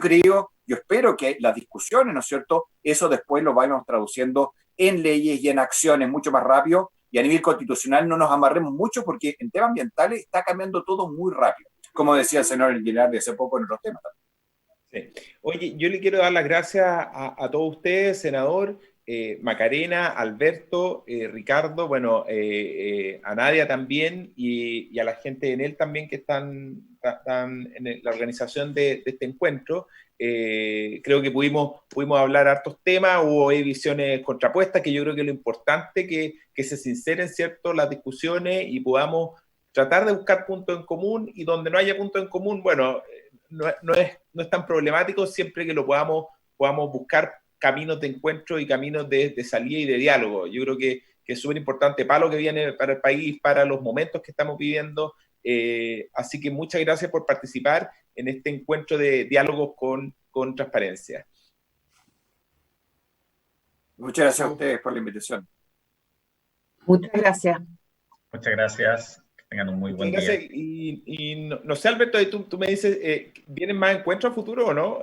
espero que las discusiones, ¿no es cierto?, eso después lo vayamos traduciendo en leyes y en acciones mucho más rápido, y a nivel constitucional no nos amarremos mucho porque en temas ambientales está cambiando todo muy rápido, como decía el señor Aguilar de hace poco en otros temas. Sí. Oye, yo le quiero dar las gracias a todos ustedes, senador, Macarena, Alberto, Ricardo, bueno, a Nadia también y a la gente en él también que están en la organización de este encuentro. Creo que pudimos hablar hartos temas, hubo visiones contrapuestas, que yo creo que es lo importante, que se sinceren, ¿cierto?, las discusiones y podamos tratar de buscar puntos en común, y donde no haya puntos en común, bueno, no es tan problemático siempre que lo podamos buscar caminos de encuentro y caminos de salida y de diálogo. Yo creo que es súper importante para lo que viene para el país, para los momentos que estamos viviendo. Así que muchas gracias por participar en este encuentro de diálogos con transparencia. Muchas gracias a ustedes por la invitación. Muchas gracias. Muchas gracias. Que tengan un muy buen día. Y no sé, Alberto, tú me dices, ¿vienen más encuentros a futuro o no?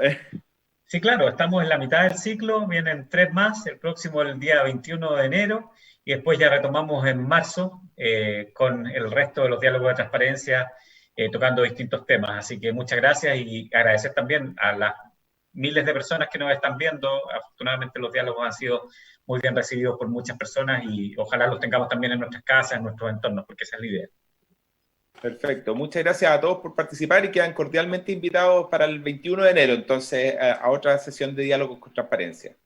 Sí, claro, estamos en la mitad del ciclo, vienen 3 más, el próximo el día 21 de enero, y después ya retomamos en marzo con el resto de los diálogos de transparencia, tocando distintos temas. Así que muchas gracias y agradecer también a las miles de personas que nos están viendo. Afortunadamente los diálogos han sido muy bien recibidos por muchas personas y ojalá los tengamos también en nuestras casas, en nuestros entornos, porque esa es la idea. Perfecto, muchas gracias a todos por participar y quedan cordialmente invitados para el 21 de enero, entonces a otra sesión de diálogo con transparencia.